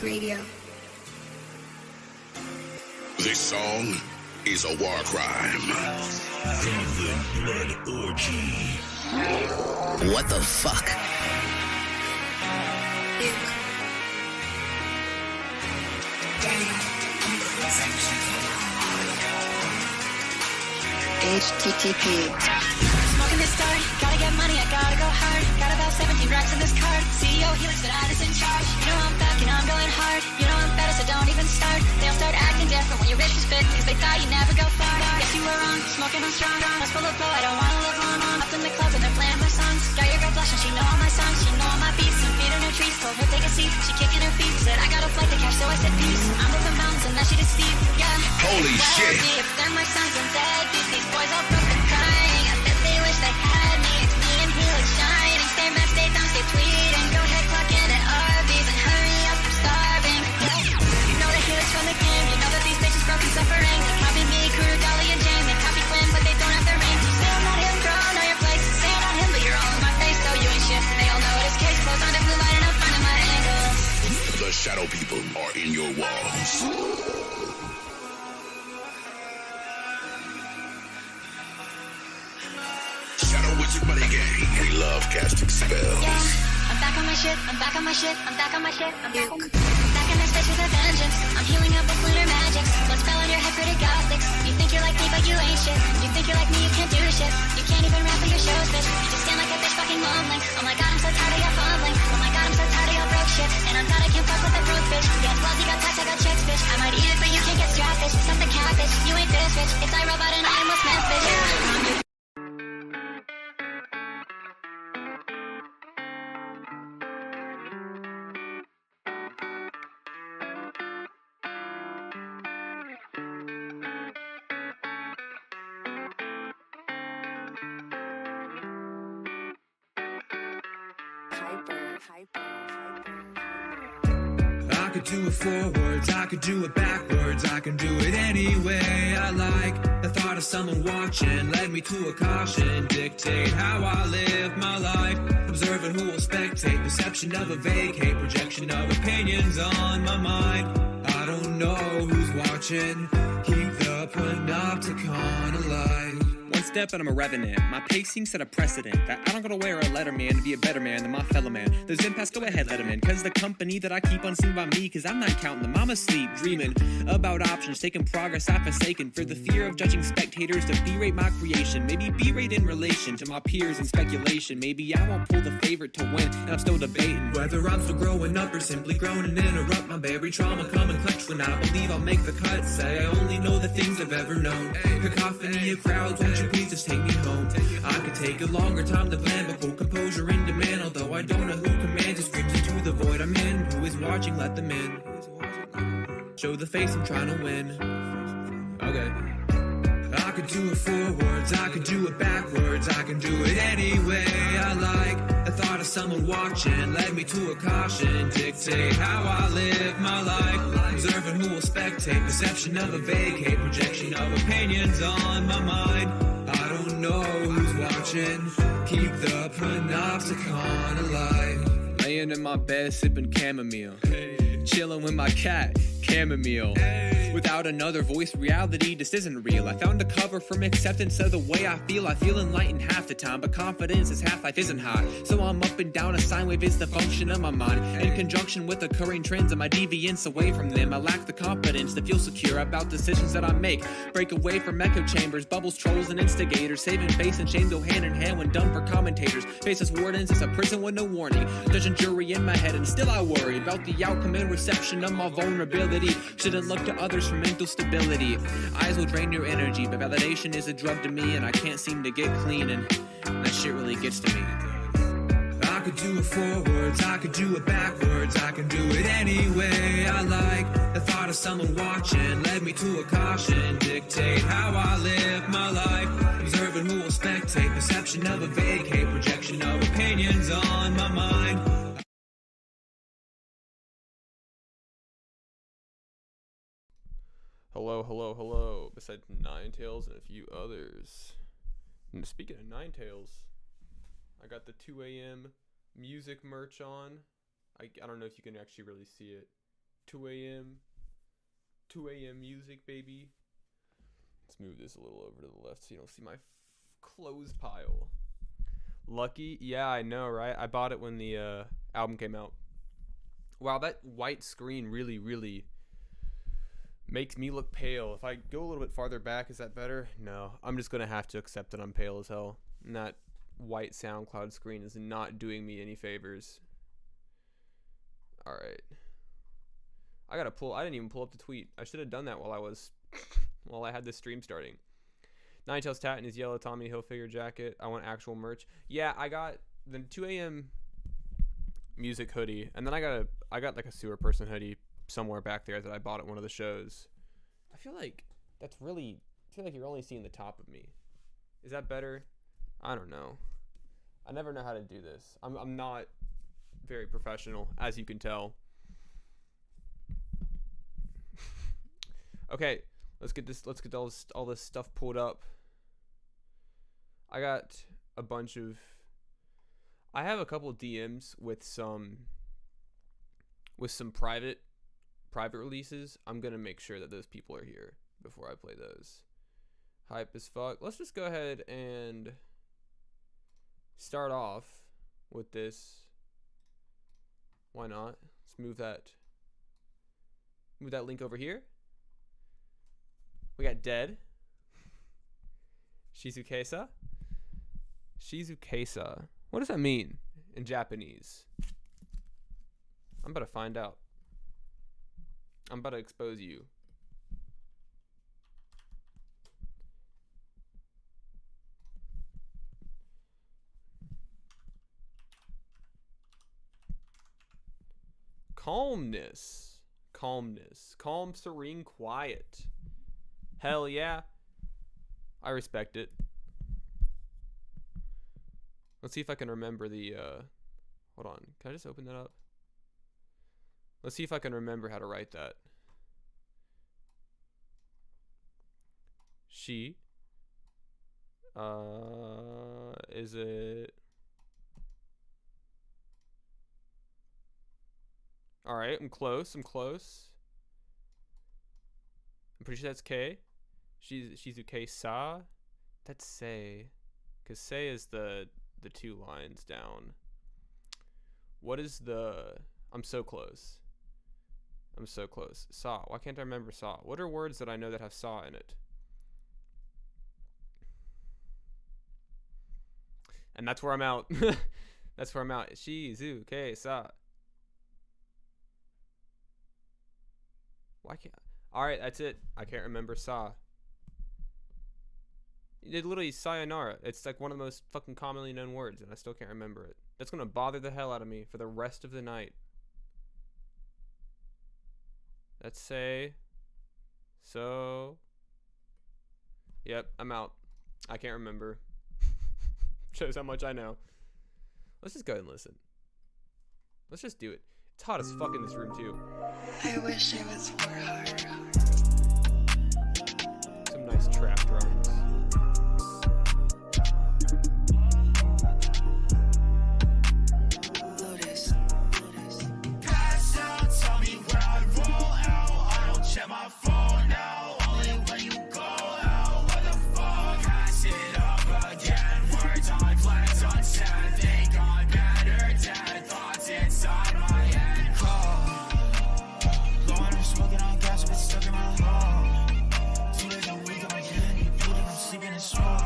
Radio. This song is a war crime. Goblin Blood Orgy. What the fuck? HTTP. Smoking this start, gotta get money, I gotta go hard. Got about 17 racks in this card. CEO Helix, but I is in charge. You know I'm back and I'm going hard. You know I'm better, so don't even start. They'll start acting different when your bitch is fit, cause they thought you never go far. Guess you were wrong, smoking on strong. House full of blow, I don't wanna live long. Up in the club and they're playing my songs. Got your girl blushing, she know all my songs. She know all my beats, some feet in her trees. Told her take a seat, she kicking her feet. Said I got a flight to catch, so I said peace. I'm with the mountains and that shit is steep, yeah. Holy well, shit. If they're my sons and deadbeats, these boys all broke and crying. I bet they wish they had me. It's me and Helix shining. Stay mad, stay down, stay tweeting. Go ahead, clock in at Arby's and hurry up, I'm starving. You know the Helix from the game. You know that these bitches broke and suffering. They copy me, Kuru, Dolly, and Jane. They copy Quinn, but they don't have their range. Say I'm not him, girl, know your place. Say I'm not him, but you're all in my face, so you ain't shit. They all know it is case closed on the blue light and I'm finding my angles. The shadow people are in your walls. Shadow Wizard Money Gang. We love casting spells. Yeah, I'm back on my shit, I'm back on my shit, I'm back on my shit, I'm back on my I'm back in this bitch with a vengeance. I'm healing up with lunar magics. One spell on your head, pretty gothics. You think you're like me, but you ain't shit. You think you're like me, you can't do shit. You can't even rap for your shows, bitch. You just stand like a bitch fucking mumbling. Oh my god, I'm so tired of your fumbling. Oh my god, I'm so tired of your broke shit. And I'm glad I can't fuck with the broke bitch. You got gloves, you got tats, I got checks, bitch. I might eat it, but you can't get strapped, bitch. Stop the cat, bitch. You ain't this, bitch. It's iRobot and I am Will Smith, bitch. Yeah. I could do it forwards, I could do it backwards, I can do it any way I like. The thought of someone watching led me to a caution. Dictate how I live my life. Observing who will spectate. Perception of a vacate. Projection of opinions on my mind. I don't know who's watching. Keep the panopticon alive. One step and I'm a revenant. My pacing set a precedent that I don't gotta wear a letterman to be a better man than my fellow man. Those impasse, go ahead, let 'em in. Cause the company that I keep unseen by me, cause I'm not counting them. I'm asleep, dreaming about options, taking progress I've forsaken. For the fear of judging spectators to berate my creation. Maybe berate in relation to my peers and speculation. Maybe I won't pull the favorite to win, and I'm still debating whether I'm still growing up or simply growing and interrupt my buried trauma. Come and clutch when I believe I'll make the cut. Say I only know the things I've ever known. Cacophony of crowds, won't you please just take me home? I could take a longer time to plan, but full composure in demand. Although I don't know who commands, it screams into the void I'm in. Who is watching? Let them in. Show the face I'm trying to win. Okay. I could do it forwards, I could do it backwards, I can do it any way I like. The thought of someone watching led me to a caution. Dictate how I live my life. Observing who will spectate. Perception of a vacate. Projection of opinions on my mind. I don't know who's watching. Keep the panopticon alive. laying in my bed sipping chamomile, chilling with my cat, chamomile. Without another voice, reality just isn't real. I found a cover from acceptance of the way I feel. I feel enlightened half the time, but confidence is half-life isn't high. So I'm up and down, a sine wave is the function of my mind. In conjunction with occurring trends and my deviance away from them, I lack the confidence to feel secure about decisions that I make. Break away from echo chambers, bubbles, trolls, and instigators. Saving face and shame go hand in hand when done for commentators. Faces wardens, it's a prison with no warning. Judge and jury in my head, and still I worry about the outcome and reception of my vulnerability. Shouldn't look to others for mental stability. Eyes will drain your energy, but validation is a drug to me, and I can't seem to get clean, and that shit really gets to me. I could do it forwards, I could do it backwards, I can do it any way I like. The thought of someone watching led me to a caution. Dictate how I live my life. Observing who will spectate. Perception of a vacate. Projection of opinions on my mind. Hello, hello, hello. Besides Ninetales and a few others. And speaking of Ninetales, I got the 2 a.m. music merch on. I don't know if you can actually really see it. 2 a.m. 2 a.m. music, baby. Let's move this a little over to the left so you don't see my clothes pile. Lucky? Yeah, I know, right? I bought it when the album came out. Wow, that white screen really, really makes me look pale. If I go a little bit farther back, is that better? No, I'm just going to have to accept that I'm pale as hell. And that white SoundCloud screen is not doing me any favors. All right. I didn't even pull up the tweet. I should have done that while I had this stream starting. Ninetales Tat in his yellow Tommy Hilfiger jacket. I want actual merch. Yeah, I got the 2 a.m. music hoodie, and then I got like a sewer person hoodie somewhere back there that I bought at one of the shows. I feel like you're only seeing the top of me. Is that better? I don't know. I never know how to do this. I'm not very professional, as you can tell. Okay, let's get all this stuff pulled up. I have a couple of DMs with some private releases. I'm gonna make sure that those people are here before I play those. Hype as fuck. Let's just go ahead and start off with this. Why not? Let's move that link over here. We got Dead. Shizukesa. What does that mean in Japanese? I'm about to find out. I'm about to expose you. Calmness. Calm, serene, quiet. Hell yeah. I respect it. Let's see if I can remember the, hold on. Can I just open that up? Let's see if I can remember how to write that. She. Is it? Alright, I'm close. I'm pretty sure that's K. Shizuke-sa. That's Sei. Because Sei is the 2 lines down. What is the... I'm so close. Sa. Why can't I remember Sa? What are words that I know that have Sa in it? And that's where I'm out. Shizuke-sa. Why can't... Alright, that's it. I can't remember Sa. It literally sayonara. It's like one of the most fucking commonly known words, and I still can't remember it. That's gonna bother the hell out of me for the rest of the night. Let's say so. Yep, I'm out. I can't remember. Shows how much I know. Let's just go ahead and listen. Let's just do it. It's hot as fuck in this room too. I wish it was more hard. Some nice trap drums. Lotus. Pass out, tell me where I roll out. I don't check my phone now. Only when you go out. What the fuck? Pass it up again. Words on plans unsaid. Think I'm better dead. Thoughts inside my head. Blowing and smoking on gas, but stuck in my heart. 2 days a week, I'm getting bleeding, I'm sleeping in smoke.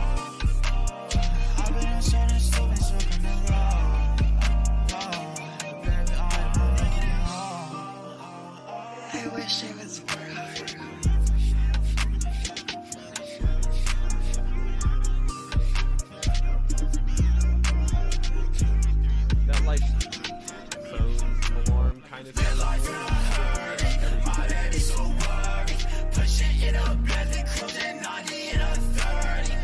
I've been insane and still been smoking the rock. Baby, I'm making it hard. I wish it was more hard. That like phone alarm kind of thing. My baby's so worried. Pushing it up, blessing, cruising 90 in a 30.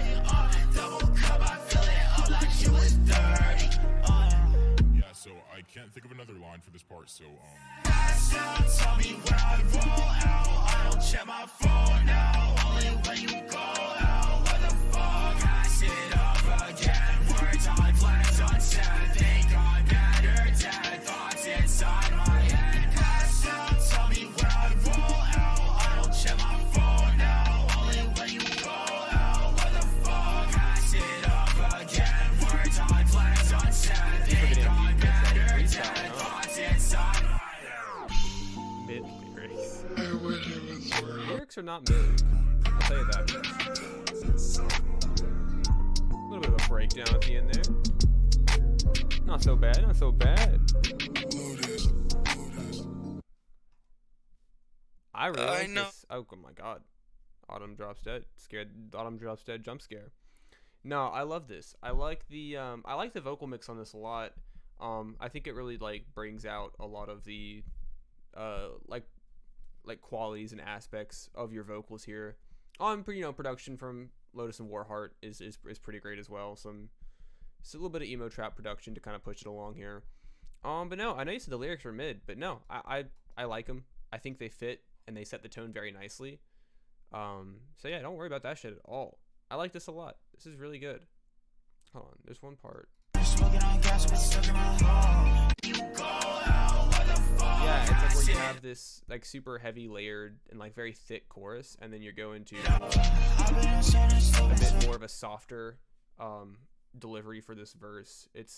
Double cup, I fill it up like she was dirty. Yeah, so I can't think of another line for this part, so Pass out, tell me where I roll out. I don't check my phone now. Only when you go out. What the fuck? Pass it up again. Words on plans unsaid. Think I'm better dead. Thoughts inside my head. Pass out, tell me lyrics are not mid. I'll tell you that. A little bit of a breakdown at the end there. Not so bad, not so bad. I really like this. Oh my god. Autumn drops dead. Scared. Autumn drops dead. Jump scare. No, I love this. I like the vocal mix on this a lot. I think it really like brings out a lot of the like qualities and aspects of your vocals here. Production from Lotus and Warheart is pretty great as well. It's a little bit of emo trap production to kind of push it along here. But no, I know you said the lyrics were mid, but no, I like them. I think they fit and they set the tone very nicely. So yeah, don't worry about that shit at all. I like this a lot. This is really good. Hold on, there's one part. Yeah, it's like where you have this like super heavy layered and like very thick chorus, and then you're going to a bit more of a softer delivery for this verse. It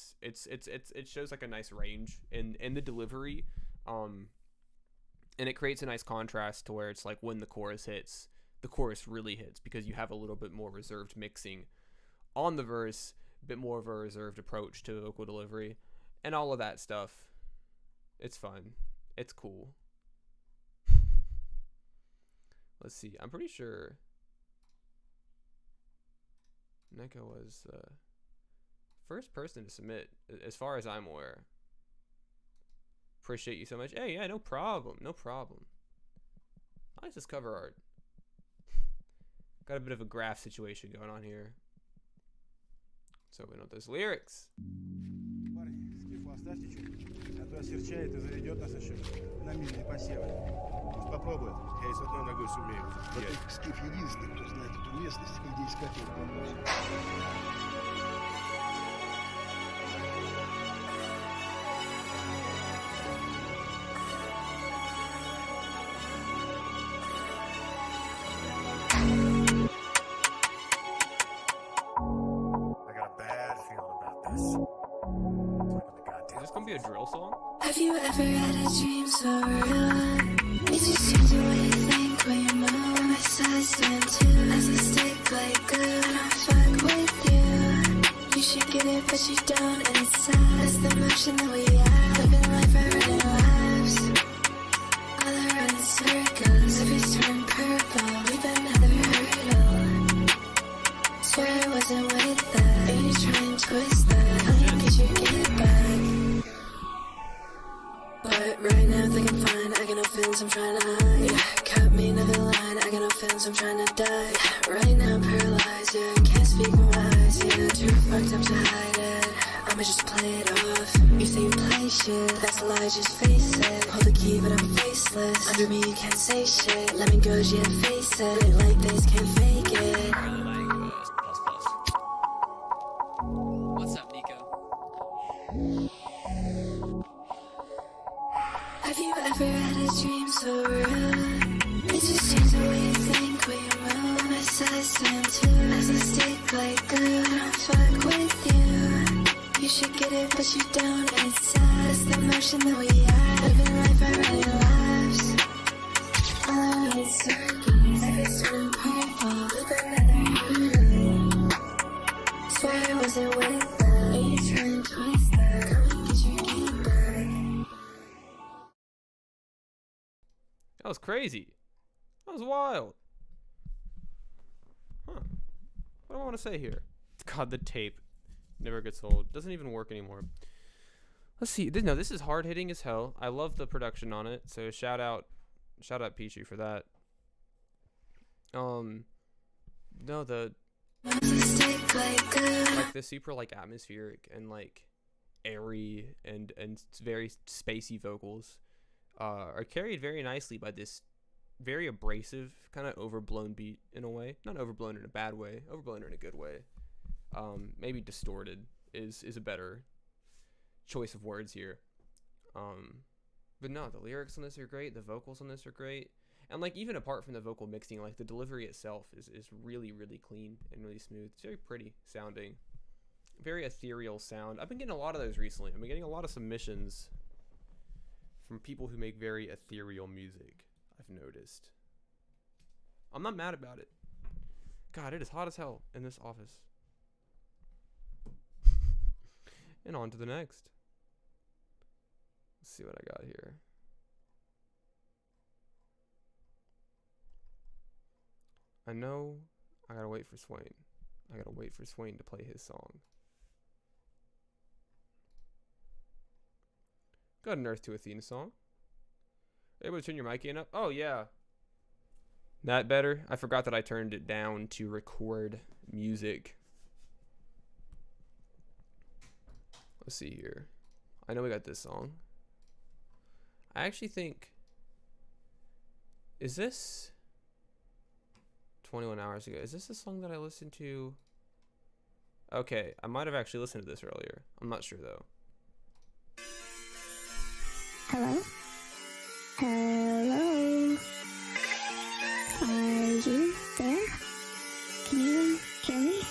shows like a nice range in the delivery, and it creates a nice contrast to where it's like when the chorus hits, the chorus really hits because you have a little bit more reserved mixing on the verse, a bit more of a reserved approach to vocal delivery, and all of that stuff. It's fun. It's cool. Let's see. I'm pretty sure Neko was the first person to submit, as far as I'm aware. Appreciate you so much. Hey, yeah, no problem. No problem. I like this cover art. Got a bit of a graph situation going on here. So we know those lyrics. Парни, скифу оставьте чуть, а то осерчает и заведет нас еще на мильные посевы. Пусть попробует, я и с одной ногой сумею уже. Вот скиф единственный, кто знает эту местность, где искать его помочь. Is this gonna be a drill song? Have you ever had a dream so real? It just changes the way you think when you move. My side stand too. As a stick like glue, I don't fuck with you. You should get it, but you don't inside. That's the motion that we have. Living life, I running laps. All around in circles, every turn purple. We've another hurdle. Swear I wasn't with that. And you try and twist that. How you get your get back? But right now I think I'm fine. I got no feelings, I'm trying to hide. Yeah, cut me another line. I got no feelings, I'm trying to die. Yeah, right now I'm paralyzed. Yeah, can't speak my lies. Yeah, too fucked up to hide it. I'ma just play it off. You say you play shit, that's a lie, just face it. Hold the key, but I'm faceless. Under me, you can't say shit. Let me go, yeah, face it. Like this, can't fake it. What's up, Nico? Have you ever had a dream so real? It just changes the way you think when you move. My side stand too. As I stick like glue, I don't fuck with you. You should get it, but you don't inside. It's the motion that we have. Living life, I running laps. All around in circles, every turn purple. With another hurdle. Swear I wasn't with that. And you try and twist that. Come and get your get back. That was crazy. That was wild. Huh. What do I want to say here? God, the tape never gets old. Doesn't even work anymore. Let's see. No, this is hard hitting as hell. I love the production on it. So shout out Pichu for that. No, the like the super like atmospheric and like airy and very spacey vocals are carried very nicely by this very abrasive kind of overblown beat in a way. Not overblown in a bad way, overblown in a good way. Maybe distorted is a better choice of words here. But no, the lyrics on this are great, the vocals on this are great, and like even apart from the vocal mixing, like the delivery itself is really, really clean and really smooth. It's very pretty sounding, very ethereal sound. I've been getting a lot of those recently. I've been getting a lot of submissions from people who make very ethereal music, I've noticed. I'm not mad about it. God, it is hot as hell in this office. And on to the next. Let's see what I got here. I know I gotta wait for Swain. I gotta wait for Swain to play his song. Got an Earth to Athena song. Able to turn your mic in up? Oh, yeah. That better? I forgot that I turned it down to record music. Let's see here. I know we got this song. I actually think... Is this... 21 hours ago. Is this the song that I listened to? Okay, I might have actually listened to this earlier. I'm not sure, though. Hello? Hello? Are you there? Can you hear me?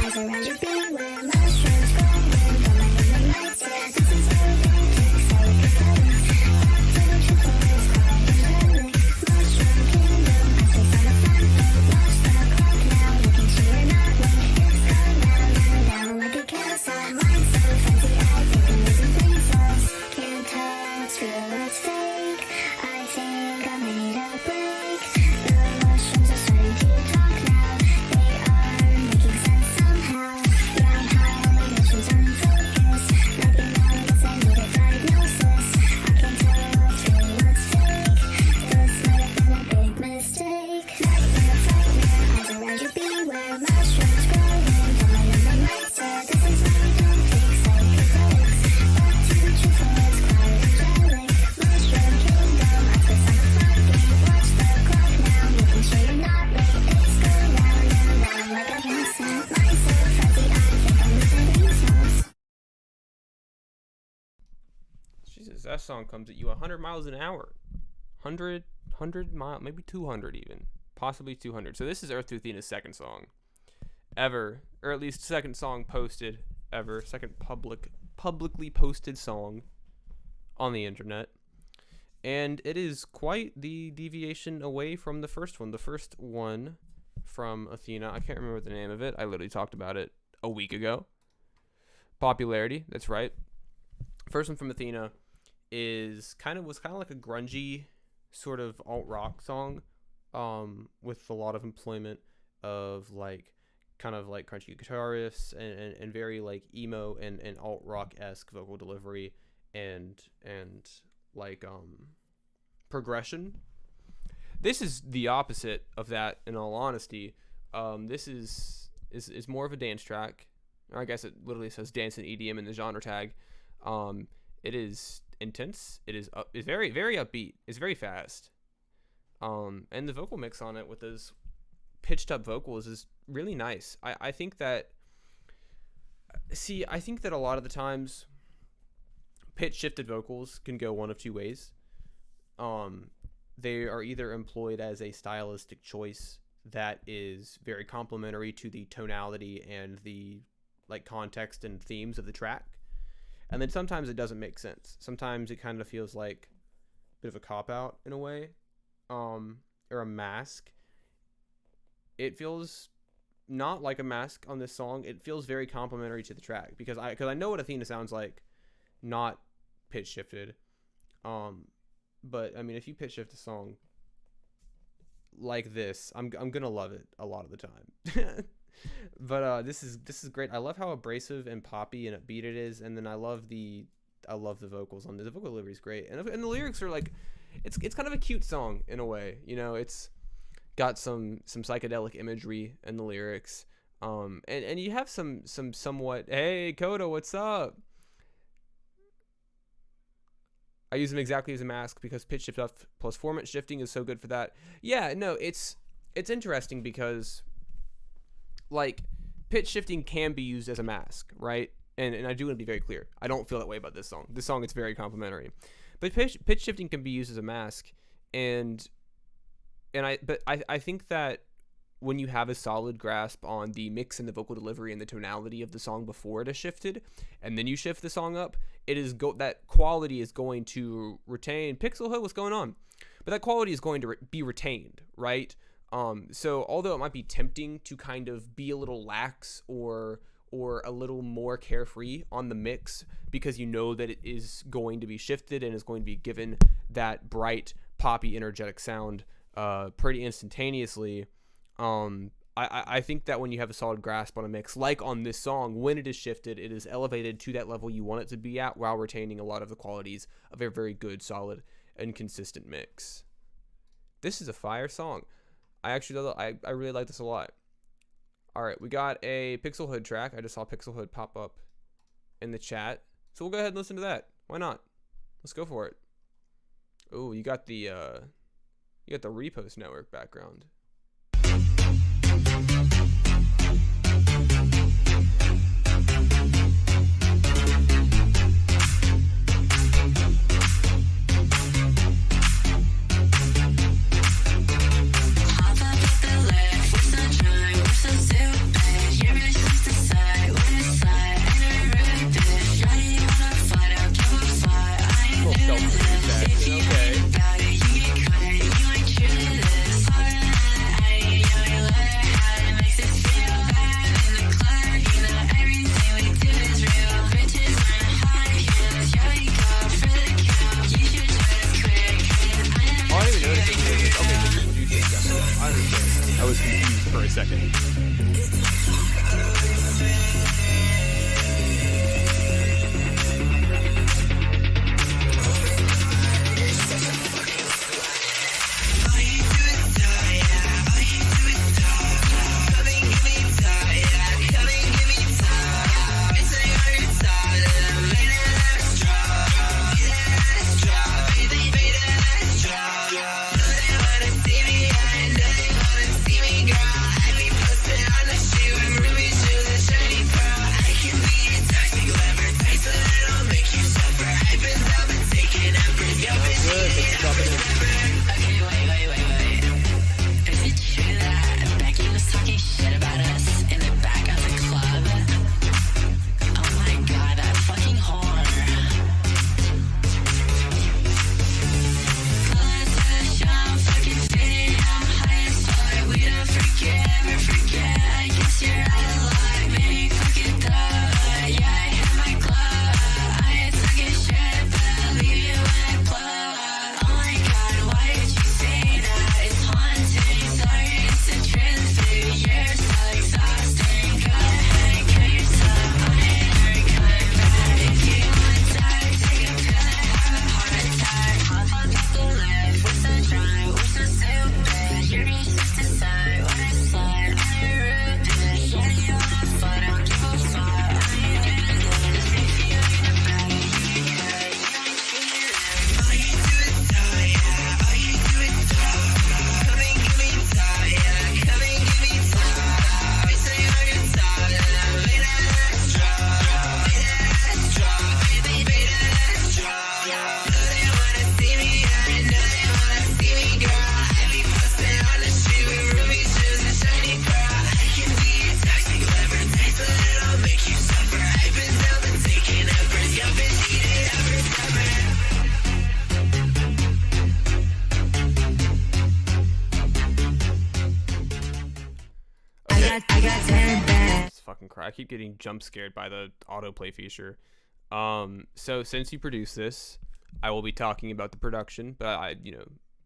Eyes around your being where mushrooms growing. Got my living lights, yeah, this is how we do it. So we can tell them. To the truth, always quiet and public. Mushroom kingdom, I stay on the front foot. Watch the clock now, looking to your not wing. It's going down like a carousel. Mind so fancy, I think I'm losing brain cells. Can't tell what's real, what's fake. I think I made a break. The mushrooms are starting to talk now. They are making sense somehow. Yeah, I'm high on my emotions, I'm focused. Nothing wrong, guess I need a diagnosis. I can't tell what's real, what's fake. This might have been a big mistake. Nightmare, eyes around you, beware. Mushrooms growing, got my number lights, yeah. This is why we don't take psychedelics. Back to the truth, always quiet and angelic. Mushroom kingdom, I twist on the front gate. Watch the clock now, making sure you're not late. It's going round and round like a carousel. Mind so fuzzy, I think I'm losing brain cells. Jesus, that song comes at you 100 miles an hour. 100 miles, maybe 200 even. Possibly 200. So this is Earth to Athena's second song ever, or at least second song posted ever. Second publicly posted song on the internet. And it is quite the deviation away from the first one. The first one from Athena, I can't remember the name of it. I literally talked about it a week ago. Popularity, that's right. First one from Athena was kind of like a grungy sort of alt rock song, with a lot of employment of like kind of like crunchy guitar riffs and very like emo and alt rock esque vocal delivery and like progression. This is the opposite of that, in all honesty. This is more of a dance track. Or I guess it literally says dance and EDM in the genre tag. It is intense. It's very, very upbeat. It's very fast. And the vocal mix on it with those pitched up vocals is really nice. I think that a lot of the times pitch shifted vocals can go one of two ways. They are either employed as a stylistic choice that is very complementary to the tonality and the like context and themes of the track. And then sometimes it doesn't make sense. Sometimes it kind of feels like a bit of a cop-out in a way, or a mask. It feels not like a mask on this song. It feels very complimentary to the track because I know what Athena sounds like, not pitch shifted. But I mean, if you pitch shift a song like this, I'm gonna love it a lot of the time. But this is great. I love how abrasive and poppy and upbeat it is, and then I love the vocals on this. The vocal delivery is great, and the lyrics are like, it's kind of a cute song in a way. You know, it's got some psychedelic imagery in the lyrics, and you have some somewhat, hey Coda, what's up? I use them exactly as a mask because pitch shift up plus format shifting is so good for that. Yeah, no, it's interesting because like pitch shifting can be used as a mask, right? And I do want to be very clear. I don't feel that way about this song. This song is very complimentary. But pitch shifting can be used as a mask, and I think that when you have a solid grasp on the mix and the vocal delivery and the tonality of the song before it is shifted, and then you shift the song up, that quality is going to retain. Pixel Hood, what's going on? but that quality is going to be retained, right? So although it might be tempting to kind of be a little lax or a little more carefree on the mix because you know that it is going to be shifted and is going to be given that bright, poppy, energetic sound pretty instantaneously, I think that when you have a solid grasp on a mix, like on this song, when it is shifted, it is elevated to that level you want it to be at while retaining a lot of the qualities of a very good, solid, and consistent mix. This is a fire song. I really like this a lot. All right, we got a Pixel Hood track. I just saw Pixel Hood pop up in the chat, so we'll go ahead and listen to that. Why not? Let's go for it. Oh, you got the Repost Network background. I was confused for a second. I keep getting jump scared by the autoplay feature. So since you produced this, I will be talking about the production, but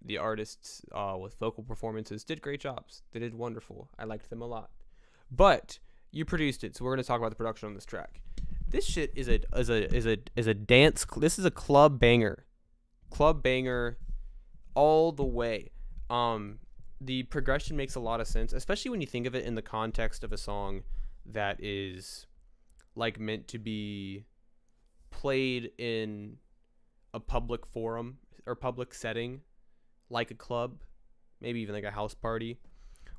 the artists with vocal performances did great jobs. They did wonderful. I liked them a lot. But you produced it, so we're going to talk about the production on this track. This shit is a dance. This is a club banger all the way. The progression makes a lot of sense, especially when you think of it in the context of a song that is like meant to be played in a public forum or public setting, like a club, maybe even like a house party.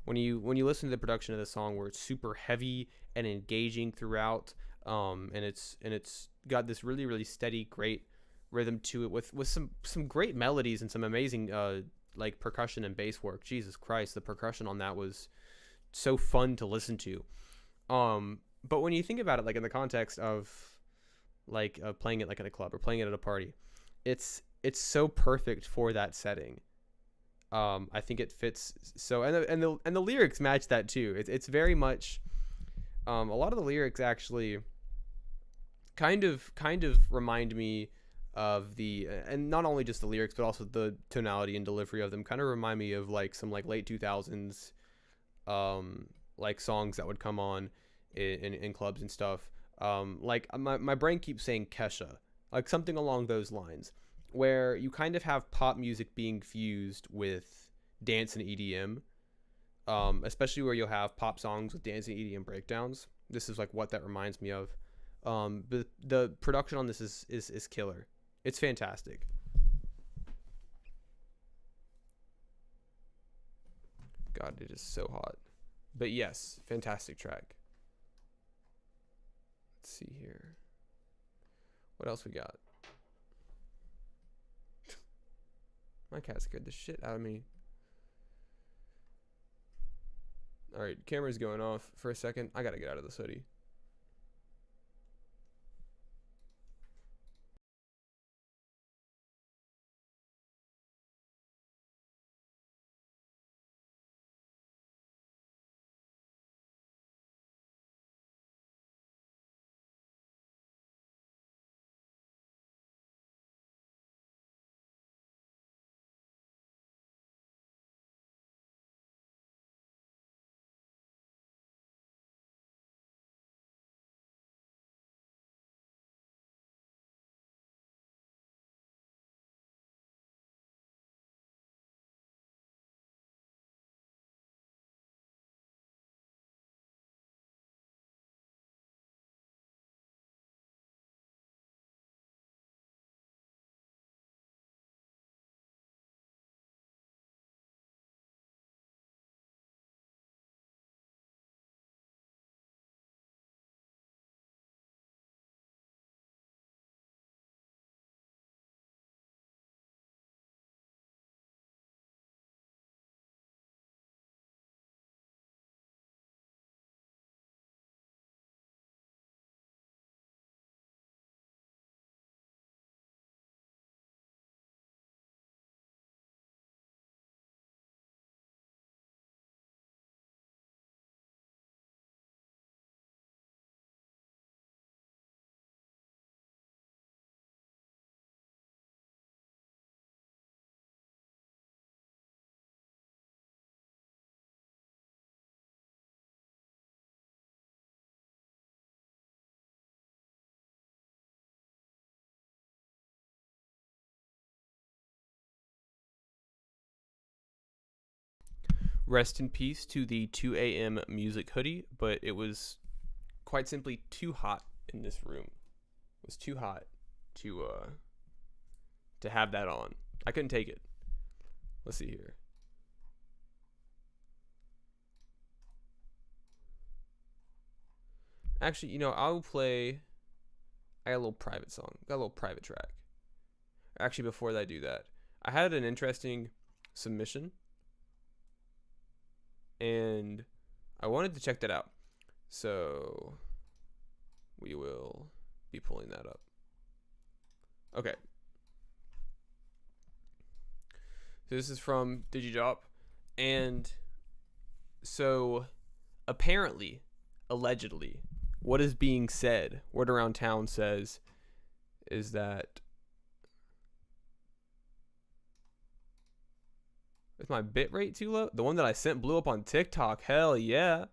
When you listen to the production of the song, where it's super heavy and engaging throughout, and it's got this really, really steady, great rhythm to it with some great melodies and some amazing like percussion and bass work. Jesus Christ, the percussion on that was so fun to listen to. But when you think about it, like in the context of like playing it like at a club or playing it at a party, it's so perfect for that setting. I think it fits. So and the lyrics match that too. It's very much. A lot of the lyrics actually kind of remind me of the, and not only just the lyrics but also the tonality and delivery of them kind of remind me of like some like late 2000s like songs that would come on in clubs and stuff. Like my brain keeps saying Kesha, like something along those lines, where you kind of have pop music being fused with dance and EDM, especially where you'll have pop songs with dance and EDM breakdowns. This is like what that reminds me of. But the production on this is killer. It's fantastic. God, it is so hot. But yes, fantastic track. Let's see here. What else we got? My cat scared the shit out of me. Alright, camera's going off for a second. I gotta get out of this hoodie. Rest in peace to the 2 a.m. music hoodie, but it was quite simply too hot in this room. It was too hot to have that on. I couldn't take it. Let's see here. Actually, you know, I'll play. I got a little private song. Got a little private track. Actually, before I do that, I had an interesting submission, and I wanted to check that out. So we will be pulling that up. Okay. So this is from Digidrop, and so apparently, allegedly, what is being said, word around town says, is that is my bitrate too low? The one that I sent blew up on TikTok. Hell yeah.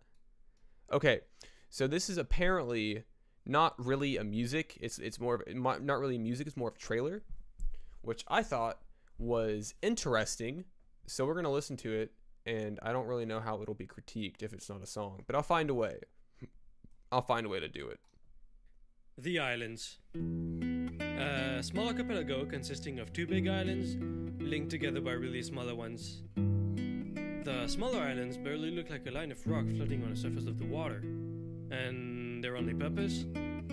Okay, so this is apparently not really a music. It's more of not really music. It's more of a trailer, which I thought was interesting. So we're gonna listen to it, and I don't really know how it'll be critiqued if it's not a song, but I'll find a way. I'll find a way to do it. The Islands. A small archipelago consisting of two big islands linked together by really smaller ones. The smaller islands barely look like a line of rock floating on the surface of the water, and their only purpose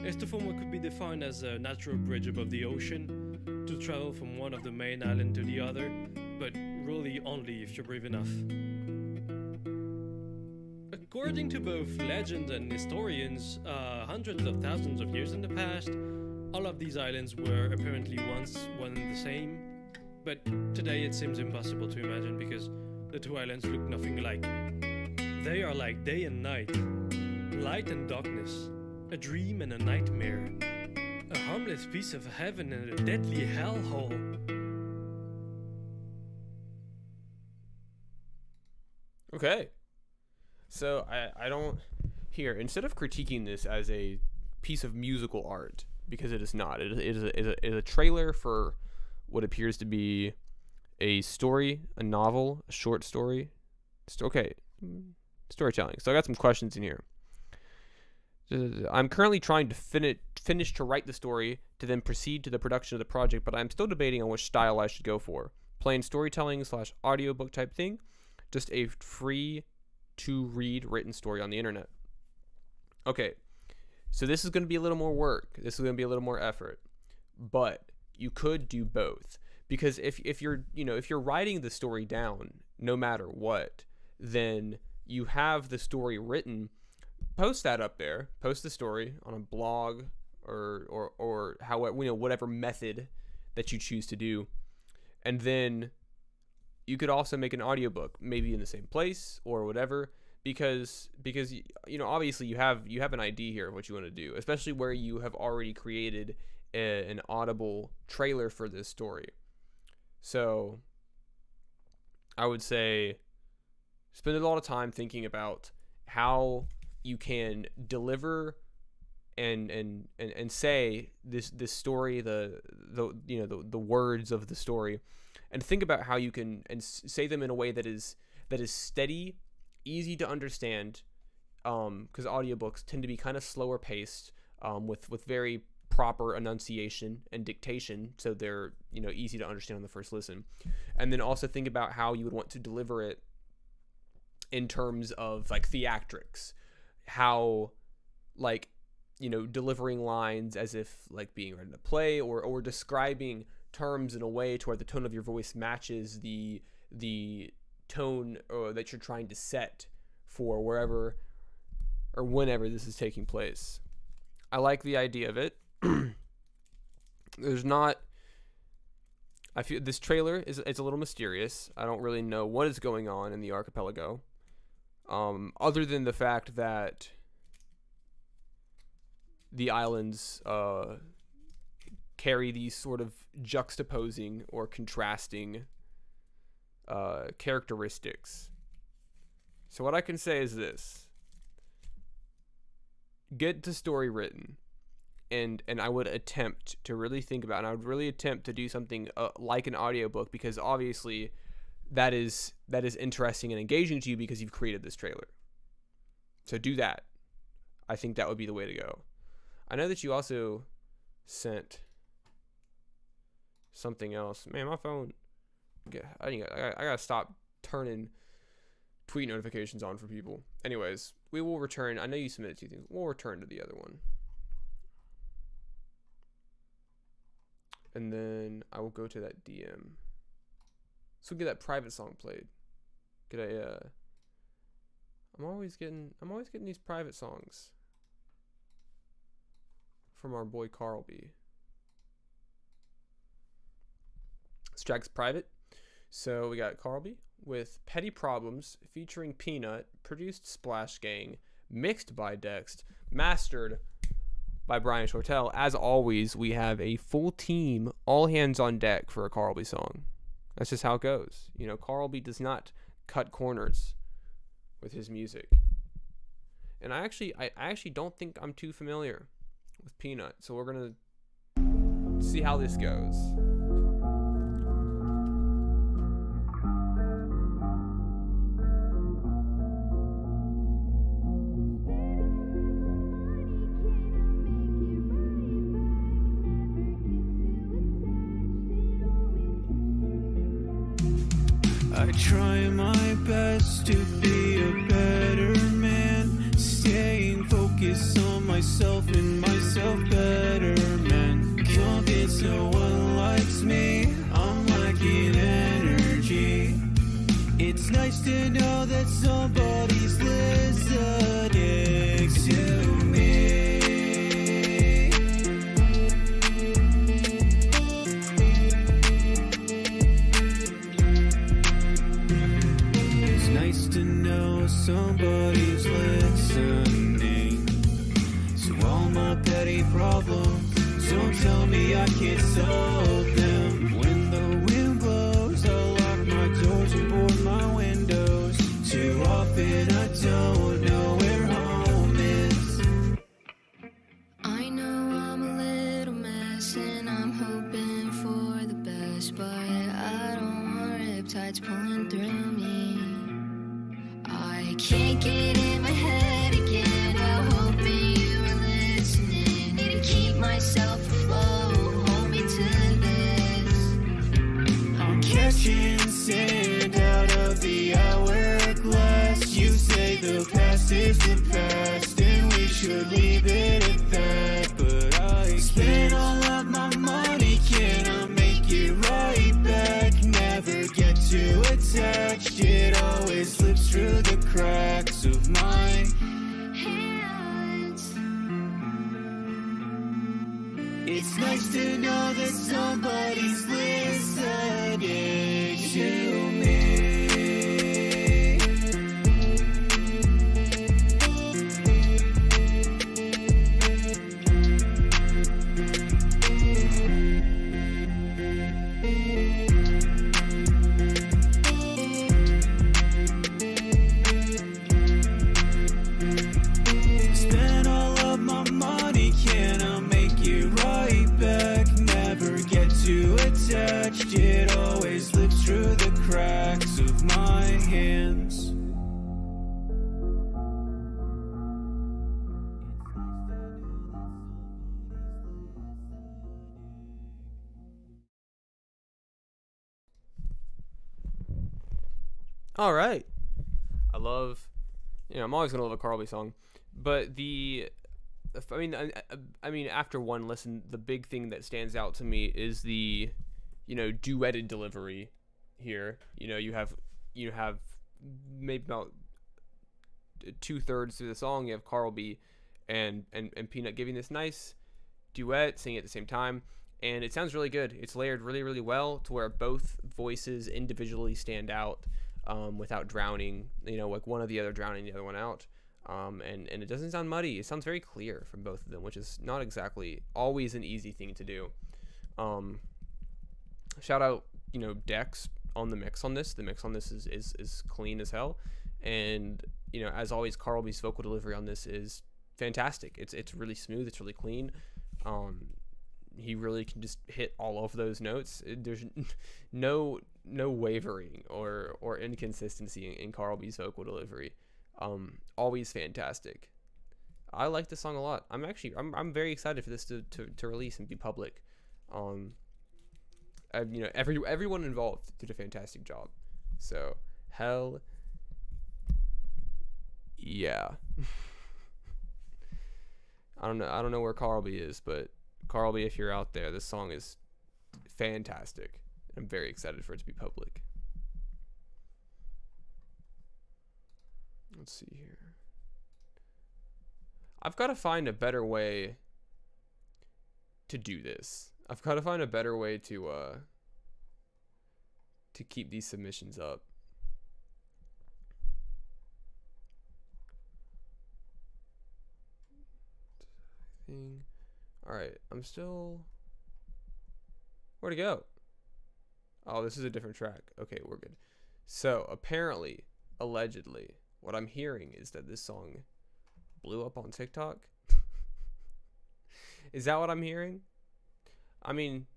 is to form what could be defined as a natural bridge above the ocean to travel from one of the main island to the other, but really only if you're brave enough. According to both legend and historians, hundreds of thousands of years in the past, all of these islands were apparently once one and the same, But today it seems impossible to imagine because the two islands look nothing alike. They are like day and night, light and darkness, a dream and a nightmare, a harmless piece of heaven and a deadly hellhole. Okay. So I don't here, instead of critiquing this as a piece of musical art, because it is not. It is a trailer for what appears to be a story, a novel, a short story. Okay, storytelling. So I got some questions in here. I'm currently trying to finish to write the story to then proceed to the production of the project, but I'm still debating on which style I should go for. Plain storytelling / audiobook type thing, just a free to read written story on the internet. Okay, so this is going to be a little more work. This is going to be a little more effort, but you could do both, because if you're writing the story down, no matter what, then you have the story written. Post that up there. Post the story on a blog or however, whatever method that you choose to do, and then you could also make an audiobook, maybe in the same place or whatever, because obviously you have an idea here of what you want to do, especially where you have already created an audible trailer for this story. So I would say spend a lot of time thinking about how you can deliver and say this story, the words of the story, and think about how you can say them in a way that is steady, easy to understand, because audiobooks tend to be kind of slower paced, with very proper enunciation and dictation, so they're easy to understand on the first listen. And then also think about how you would want to deliver it in terms of like theatrics, how delivering lines as if like being read in a play, or describing terms in a way to where the tone of your voice matches the tone that you're trying to set for wherever or whenever this is taking place. I like the idea of it. I feel this trailer it's a little mysterious. I don't really know what is going on in the archipelago, other than the fact that the islands carry these sort of juxtaposing or contrasting characteristics. So what I can say is this: get the story written, and I would attempt to really think about, and I would really attempt to do something like an audiobook, because obviously that is interesting and engaging to you because you've created this trailer. So do that. I think that would be the way to go. I know that you also sent something else. Man, my phone. I gotta stop turning tweet notifications on for people. Anyways, we will return. I know you submitted 2 things. We'll return to the other one. And then I will go to that DM. So get that private song played. I'm always getting these private songs from our boy Carl B. This track's private. So we got Carl B with Petty Problems featuring Peanut, produced Splash Gang, mixed by Dext, mastered by Brian Shortell. As always, we have a full team, all hands on deck for a Carl B song. That's just how it goes. Carl B does not cut corners with his music. And I actually don't think I'm too familiar with Peanut, so we're gonna see how this goes. I try my best to be a better man, staying focused on myself and myself betterment. Convinced no one likes me, I'm lacking energy. It's nice to know that somebody's listening to me. told them when the wind blows, I'll lock my doors and board my windows. Too often I don't know where home is. I know I'm a little mess and I'm hoping for the best, but I don't want riptides pulling through me. I can't get in my head again. I'm hoping you were listening. Need to keep myself afloat. Hold me to this. I'm catching sand out of the hourglass. You say the past is the past and we should leave it at that, but I spend all of my money. Can I make it right back? Never get too attached. It always slips through the cracks of my hands. It's nice to know that somebody's listening to me. Spend all of my money, can I make it right back? Never get too attached, it always slips through the cracks of my hands. All right. I love, I'm always gonna love a Carl B song, but I mean, after one listen, the big thing that stands out to me is the, duetted delivery here. You have maybe about 2/3 through the song, you have Carl B and Peanut giving this nice duet, singing at the same time, and it sounds really good. It's layered really, really well to where both voices individually stand out. Without drowning, like one or the other drowning the other one out. And it doesn't sound muddy. It sounds very clear from both of them, which is not exactly always an easy thing to do. Shout out, Dex on the mix on this. The mix on this is clean as hell. And, as always, Carl B's vocal delivery on this is fantastic. It's really smooth. It's really clean. He really can just hit all of those notes. There's no wavering or inconsistency in Carl B's vocal delivery. Always fantastic. I like this song a lot. I'm very excited for this to release and be public. Everyone involved did a fantastic job. So hell yeah. I don't know where Carl B is, but Carl B, if you're out there, this song is fantastic. I'm very excited for it to be public. Let's see here. I've got to find a better way to do this. I've got to find a better way to keep these submissions up. Alright, I'm still... Where'd it go? Oh, this is a different track. Okay, we're good. So, apparently, allegedly, what I'm hearing is that this song blew up on TikTok. Is that what I'm hearing? I mean,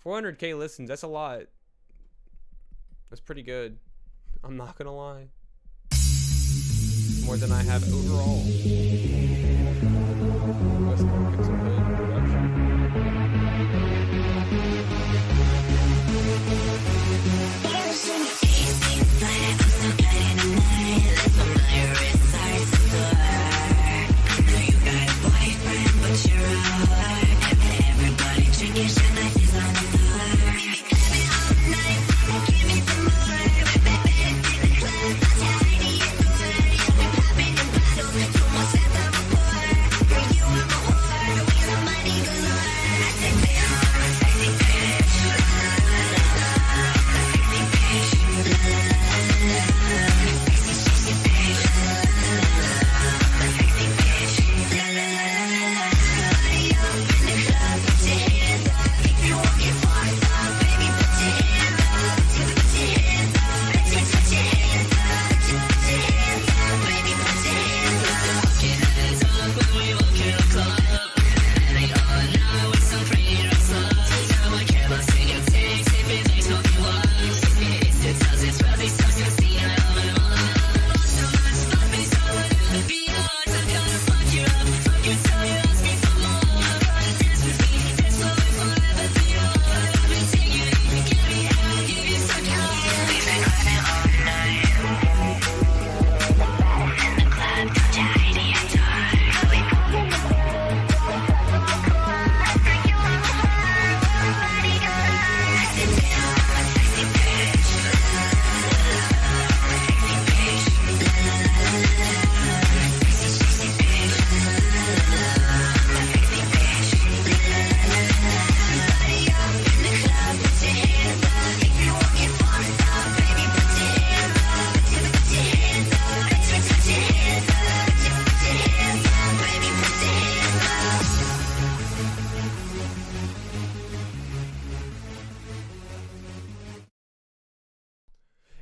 400k listens, that's a lot. That's pretty good. I'm not gonna lie. More than I have overall. For you, I'm a whore. We got money.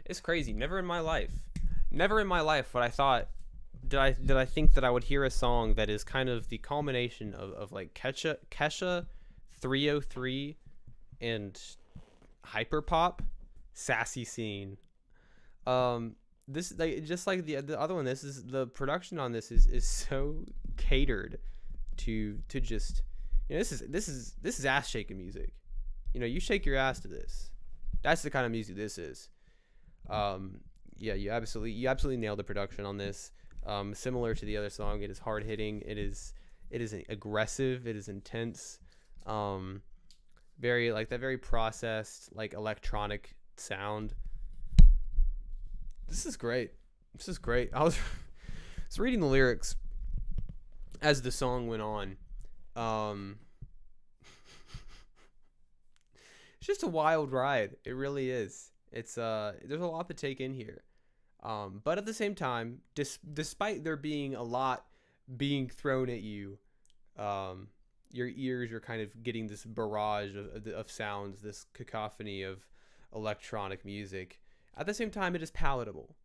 It's crazy. Never in my life what I thought did I think that I would hear a song that is kind of the culmination of like Kesha 303 and hyperpop sassy scene. This, like, just like the other one, this is the production on this is so catered to just, you know, this is ass shaking music. You know, you shake your ass to this. That's the kind of music this is. Yeah, you absolutely nailed the production on this. Similar to the other song, it is hard hitting. It is aggressive. It is intense. Very like that very processed like electronic sound. This is great. I was reading the lyrics as the song went on. It's just a wild ride. It really is. It's there's a lot to take in here. But at the same time, despite there being a lot being thrown at you, your ears are kind of getting this barrage of sounds, this cacophony of electronic music. At the same time, it is palatable.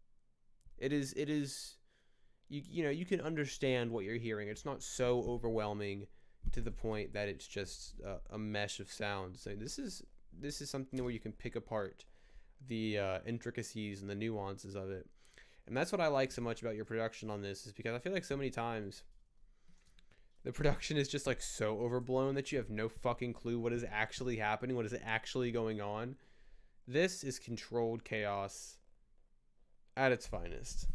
It is you know, you can understand what you're hearing. It's not so overwhelming to the point that it's just a mesh of sounds. So this is something where you can pick apart the intricacies and the nuances of it. And that's what I like so much about your production on this, is because I feel like so many times the production is just like so overblown that you have no fucking clue what is actually happening, what is actually going on. This is controlled chaos at its finest.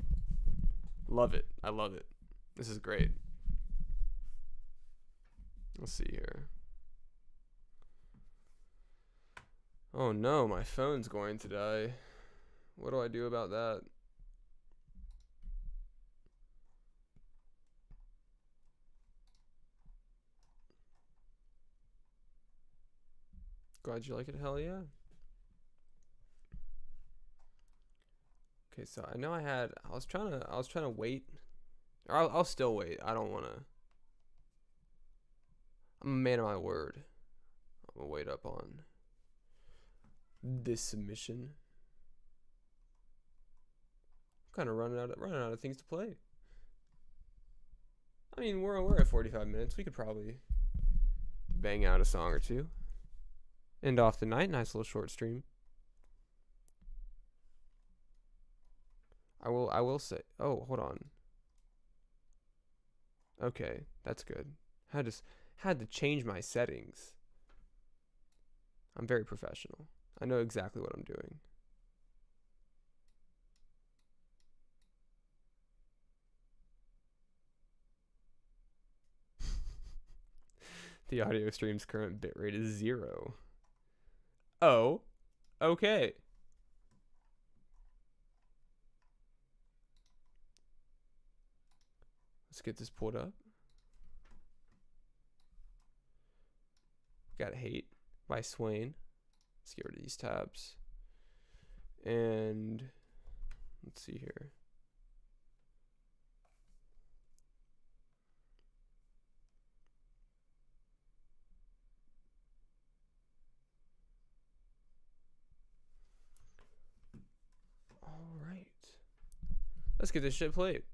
Love it. I love it. This is great. Let's see here. Oh no, my phone's going to die. What do I do about that? Glad you like it. Hell yeah. Okay, so I know I was trying to wait. Or I'll still wait. I don't want to. I'm a man of my word. I'm gonna wait up on this submission. I'm kind of running out of things to play. I mean, we're at 45 minutes. We could probably bang out a song or two. End off the night. Nice little short stream. I will say. Oh, hold on. Okay, that's good. Had to change my settings. I'm very professional. I know exactly what I'm doing. The audio stream's current bitrate is 0. Oh, okay. Let's get this pulled up. Got Hate by Swain. Let's get rid of these tabs. And let's see here. All right. Let's get this shit played.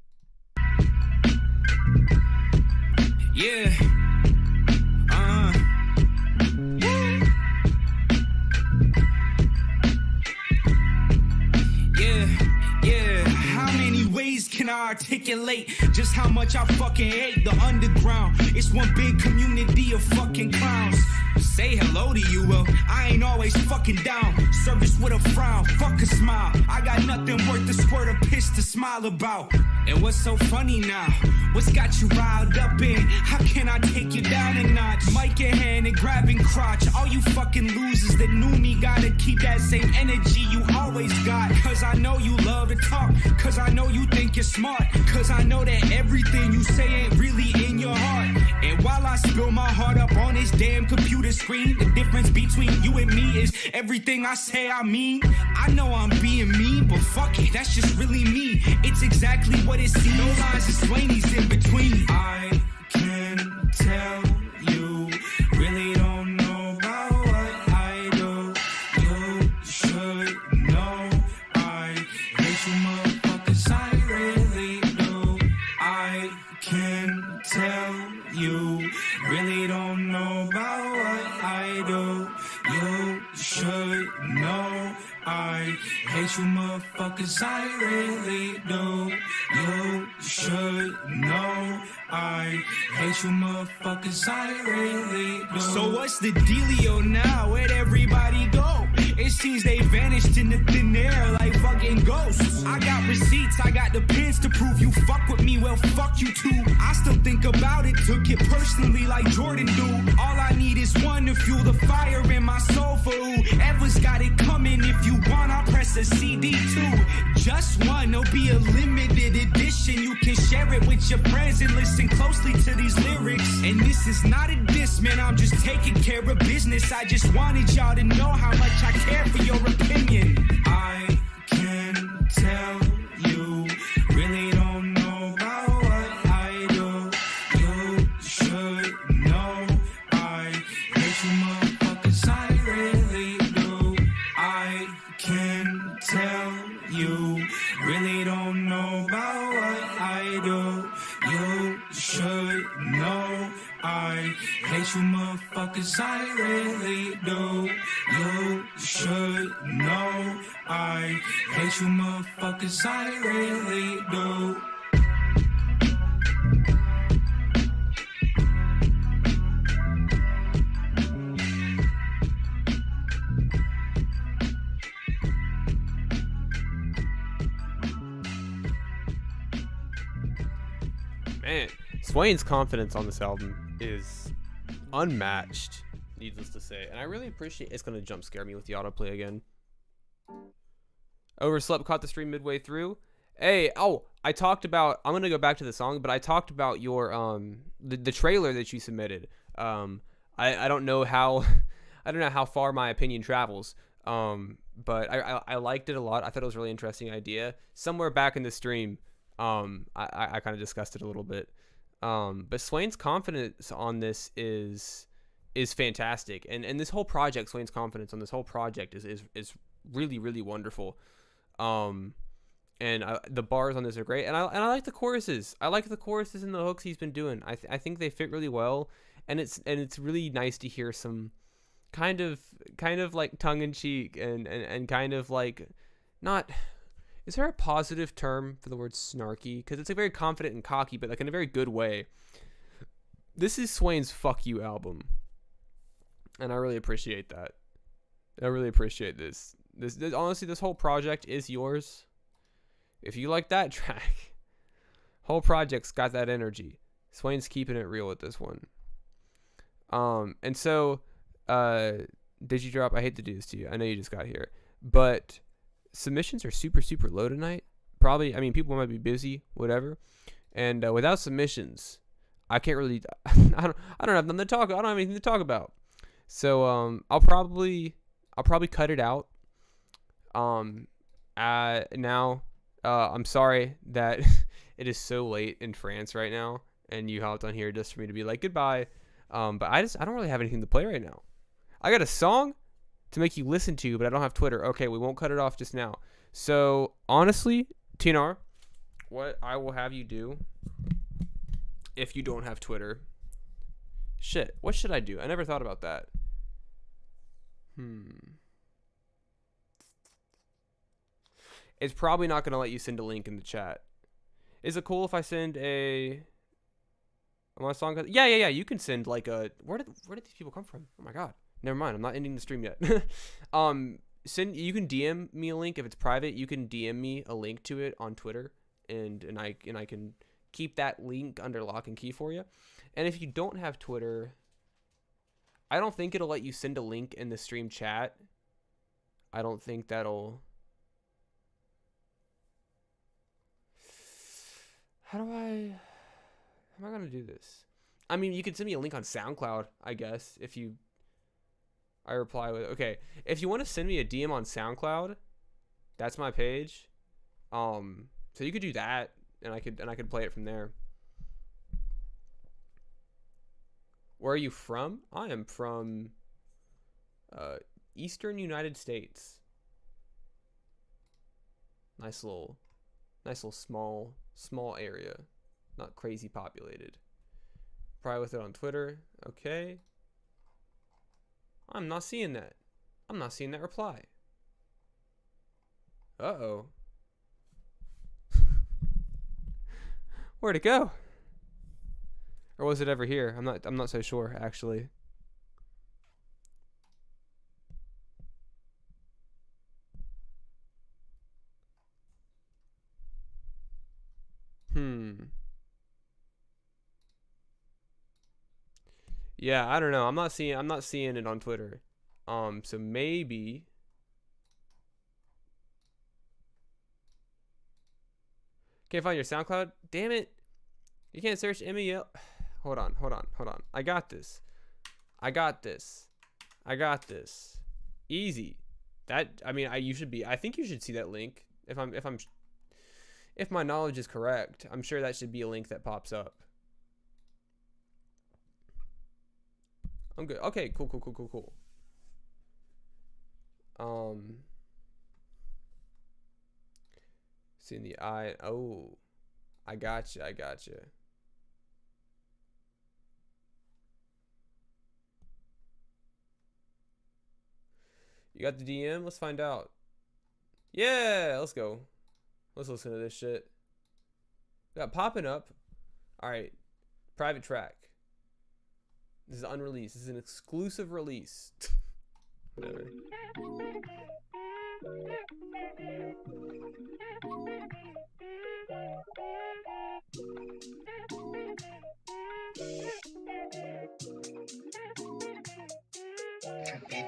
Yeah. Yeah. How many ways can I articulate just how much I fucking hate the underground? It's one big community of fucking clowns. Say hello to you, well, I ain't always fucking down. Service with a frown, fuck a smile. I got nothing worth a squirt of piss to smile about. And what's so funny now? What's got you riled up in? How can I take you down a notch? Mic in hand and grabbing crotch. All you fucking losers that knew me gotta keep that same energy you always got. Cause I know you love to talk. Cause I know you think you're smart. Cause I know that everything you say ain't really in your heart. And while I spill my heart up on this damn computer screen, the difference between you and me is everything I say I mean. I know I'm being mean, but fuck it, that's just really me. It's exactly what it seems. No lines of Swainey's in between. I can tell you really don't know about what I do. You should know I really don't know about what I do. You should know I hate you motherfuckers, I really do. You should know I hate you motherfuckers, I really do. So what's the dealio now? Where'd everybody go? It seems they vanished in the thin air like fucking ghosts. I got receipts, I got the pins to prove you fuck with me, well fuck you too. I still think about it, took it personally like Jordan do. All I need is one to fuel the fire in my soul for whoever's got it coming. If you want, I'll press a CD too. Just one, there'll be a limited edition. You can share it with your friends and listen closely to these lyrics. And this is not a diss, man, I'm just taking care of business. I just wanted y'all to know how much I care for your opinion. I can tell you really don't know about what I do. You should know I hate you motherfuckers, I really do. I can tell you really don't know about what I do. You should know I hate you motherfuckers, I really do. You should know I hate you motherfuckers, I really do. Man, Swain's confidence on this album is unmatched, needless to say. And I really appreciate it's going to jump scare me with the autoplay again. Overslept caught the stream midway through. Hey, I talked about, I'm going to go back to the song, but I talked about your, the trailer that you submitted. I don't know how, I don't know how far my opinion travels. But I liked it a lot. I thought it was a really interesting idea. Somewhere back in the stream, I kind of discussed it a little bit. But Swain's confidence on this is fantastic. And this whole project, Swain's confidence on this whole project is really, really wonderful. And the bars on this are great. And I like the choruses. I like the choruses and the hooks he's been doing. I think they fit really well. And it's really nice to hear some kind of like tongue in cheek and kind of like not. Is there a positive term for the word snarky? Because it's like very confident and cocky, but like in a very good way. This is Swain's "Fuck You" album, and I really appreciate that. I really appreciate this. This honestly, this whole project is yours. If you like that track, whole project's got that energy. Swain's keeping it real with this one. And so, did you drop? I hate to do this to you. I know you just got here, but submissions are super, super low tonight. Probably, I mean, people might be busy, whatever. And without submissions, I can't really. I don't have nothing to talk. I don't have anything to talk about. So I'll probably cut it out. Now, I'm sorry that it is so late in France right now, and you hopped on here just for me to be like goodbye. But I don't really have anything to play right now. I got a song to make you listen to, but I don't have Twitter. Okay, we won't cut it off just now. So honestly, TNR, what I will have you do if you don't have Twitter. Shit, what should I do? I never thought about that. It's probably not going to let you send a link in the chat. Is it cool if I send a my song? Yeah. You can send like a where did these people come from? Oh my god. Never mind. I'm not ending the stream yet. You can DM me a link if it's private. You can DM me a link to it on Twitter, and I can keep that link under lock and key for you. And if you don't have Twitter, I don't think it'll let you send a link in the stream chat. I don't think that'll. How am I gonna do this? I mean, you can send me a link on SoundCloud, I guess, if you. I reply with okay. If you want to send me a DM on SoundCloud, that's my page. So you could do that, and I could play it from there. Where are you from? I am from Eastern United States. Nice little small area, not crazy populated. Reply with it on Twitter. Okay. I'm not seeing that. I'm not seeing that reply. Uh-oh. Where'd it go? Or was it ever here? I'm not so sure actually. Yeah, I don't know. I'm not seeing it on Twitter. So maybe can't find your SoundCloud? Damn it. You can't search MEL. Hold on. I got this. Easy. That, I mean, I think you should see that link. If my knowledge is correct, I'm sure that should be a link that pops up. I'm good. Okay, cool. Seeing the eye. Oh, I gotcha. You got the DM? Let's find out. Yeah, let's go. Let's listen to this shit. Got popping up. All right, private track. This is unreleased. This is an exclusive release. Whatever.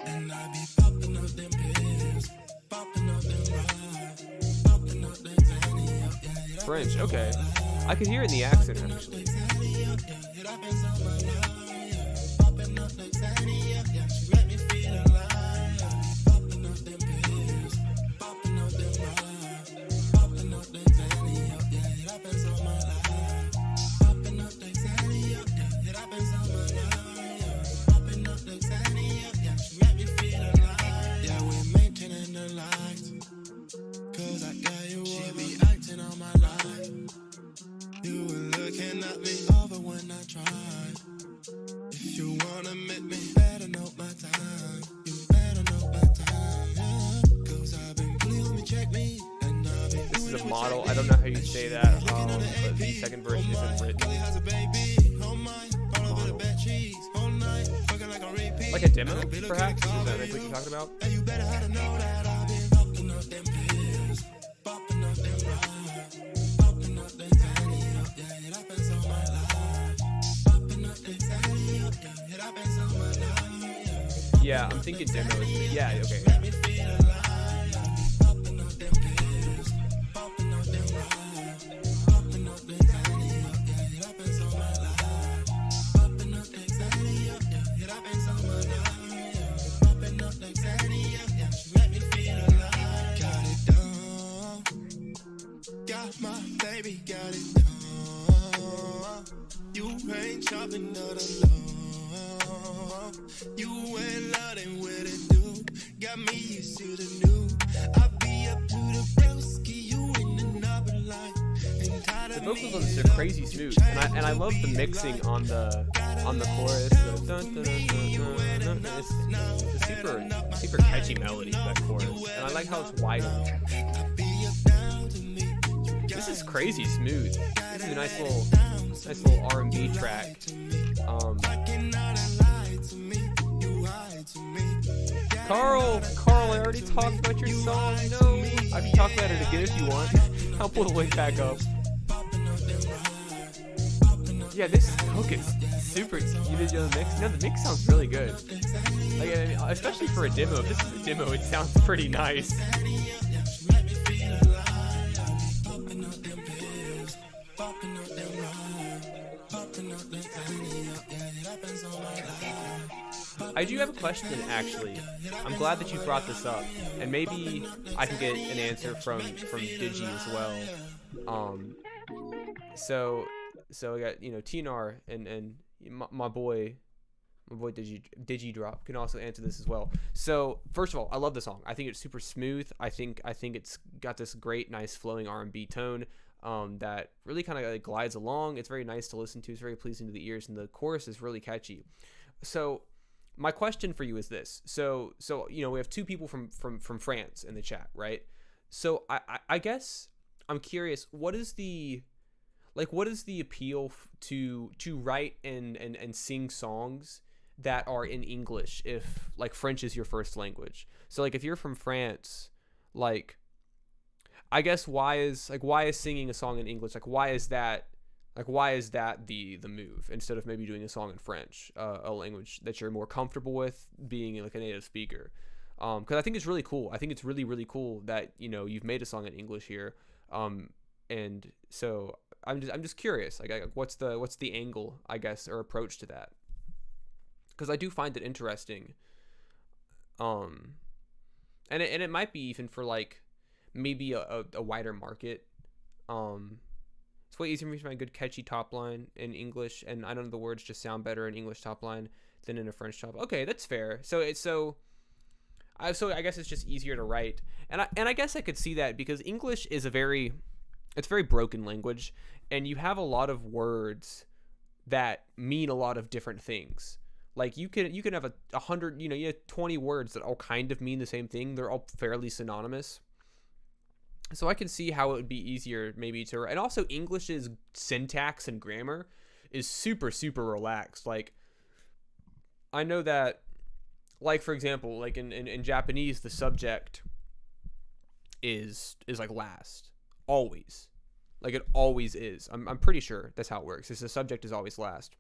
And I be popping up them pills, popping up them rides, popping up them Zanny. French, okay. I could hear it in the accent actually. Model. I don't know how you say that, but the second verse isn't written. Model. Like a demo, perhaps? Is that what you're talking about? Yeah, I'm thinking demo. Yeah, okay. Yeah. The vocals on this are crazy smooth, and I love the mixing on the chorus. It's a super catchy melody, that chorus, and I like how it's wider. This is crazy smooth. This is a nice little R&B track. Carl, I already talked about your song. No, I can talk about it again if you want. I'll pull the link back up. Yeah, this hook is super. You did the mix? No, the mix sounds really good. Like, I mean, especially for a demo. If this is a demo, it sounds pretty nice. I do have a question, actually. I'm glad that you brought this up, and maybe I can get an answer from Digi as well. So I got, you know, Tnar and my boy Digi Drop can also answer this as well. So first of all, I love the song. I think it's super smooth. I think it's got this great, nice flowing R&B tone. that really kind of like glides along. It's very nice to listen to. It's very pleasing to the ears, and the chorus is really catchy. So my question for you is this. So we have two people from France in the chat, right? So I guess I'm curious, what is the appeal to write and sing songs that are in English if like French is your first language? So like if you're from France, like I guess why is singing a song in English, why is that the move instead of maybe doing a song in French, a language that you're more comfortable with being like a native speaker? Because I think it's really cool. I think it's really, really cool that you've made a song in English here. And so I'm just curious, like what's the angle, I guess, or approach to that? Because I do find it interesting. And it might be even for like maybe a wider market. It's way easier for me to find a good catchy top line in English, and I know the words just sound better in English top line than in a French top. Okay, that's fair. So I guess it's just easier to write, and I guess I could see that because English is a very broken language, and you have a lot of words that mean a lot of different things. Like you can have 100, you have 20 words that all kind of mean the same thing. They're all fairly synonymous. So I can see how it would be easier maybe to, and also English's syntax and grammar is super, super relaxed. Like I know that, like for example, like in Japanese, the subject is like last, always. Like it always is. I'm pretty sure that's how it works. The subject is always last.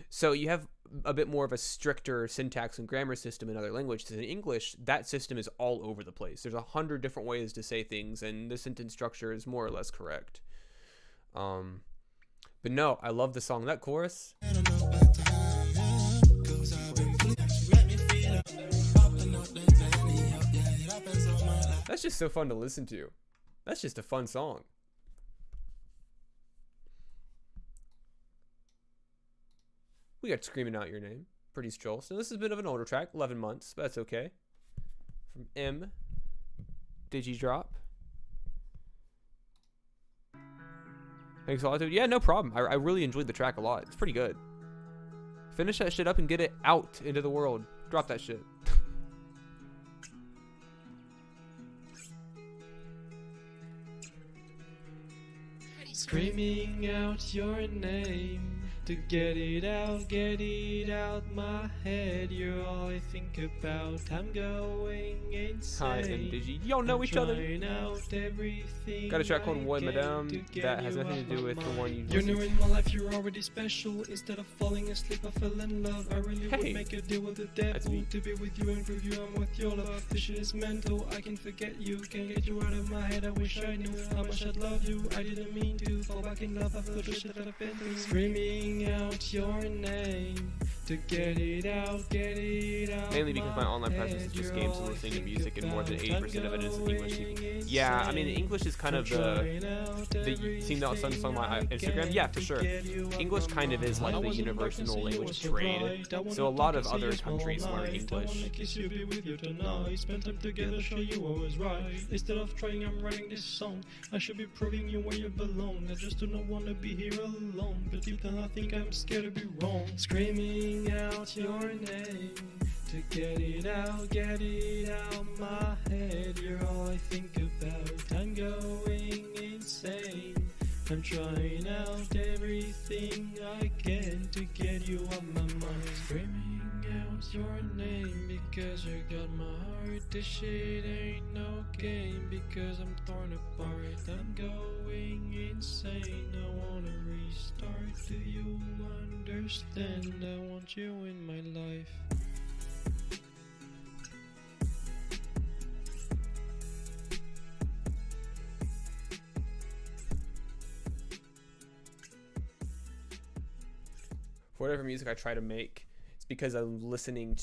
So you have a bit more of a stricter syntax and grammar system in other languages. In English, that system is all over the place. There's 100 different ways to say things, and the sentence structure is more or less correct. But no, I love the song. That chorus. That's just so fun to listen to. That's just a fun song. We got Screaming Out Your Name, pretty stroll. So this is a bit of an older track, 11 months, but that's okay. From M, Digidrop. Thanks a lot, dude. Yeah, no problem. I really enjoyed the track a lot. It's pretty good. Finish that shit up and get it out into the world. Drop that shit. Screaming out your name to get it out my head. You're all I think about. I'm going insane. Hi, and Digi. Y'all know each other. Got a track called Woy Madame that has nothing to do with the one you You're new in my life, you're already special. Instead of falling asleep, I fell in love. I really would make a deal with the devil to be with you and prove you I'm with your love. This shit is mental, I can forget you. Can't get you out of my head, I wish I knew how much I'd love you. I didn't mean to fall back in love after the shit that I've been through. Screaming out your name to get it out. Mainly because my online presence is just games and listening to music, and more than 80% of it is English. Yeah, I mean, English is kind of the seeing that song on my Instagram. Yeah, for sure. English kind of is like the universal language of trade. So a lot of other countries learn English. Spend time together, show you I was right. Instead of trying, I'm writing this song. I should be proving you where you belong. I just do not want to be here alone, but deep down I think I'm scared to be wrong. Screaming out your name to get it out my head. You're all I think about. I'm going insane. I'm trying out everything I can to get you off my mind. Screaming out your name because you got my heart. This shit ain't no game because I'm torn apart. I'm going insane. I wanna restart. Do you understand? I want you in my life. For whatever music I try to make, it's because I've been listening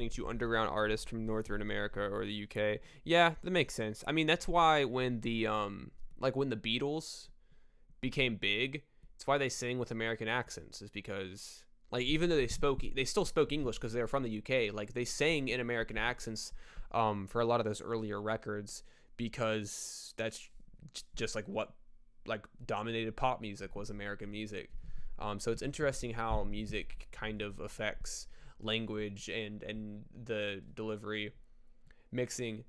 to underground artists from Northern America or the UK. Yeah, that makes sense. I mean, that's why when the when the Beatles became big, it's why they sing with American accents, is because like even though they still spoke English because they were from the UK, like they sang in American accents for a lot of those earlier records because that's just like what like dominated pop music was American music. So it's interesting how music kind of affects language and the delivery, mixing.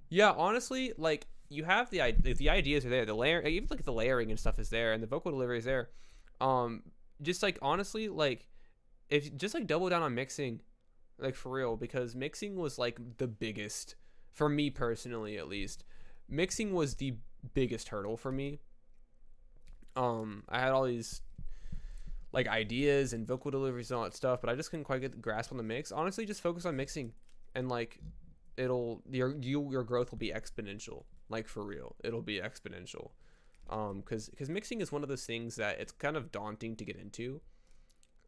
Yeah, honestly, like you have the ideas are there, the layer, even like the layering and stuff is there, and the vocal delivery is there. Just like honestly, like if just like double down on mixing, like for real, because mixing was like the biggest for me personally, at least. Mixing was the biggest hurdle for me. I had all these like ideas and vocal deliveries and all that stuff, but I just couldn't quite get the grasp on the mix. Honestly, just focus on mixing, and like your growth will be exponential. Like for real, it'll be exponential. Because mixing is one of those things that it's kind of daunting to get into.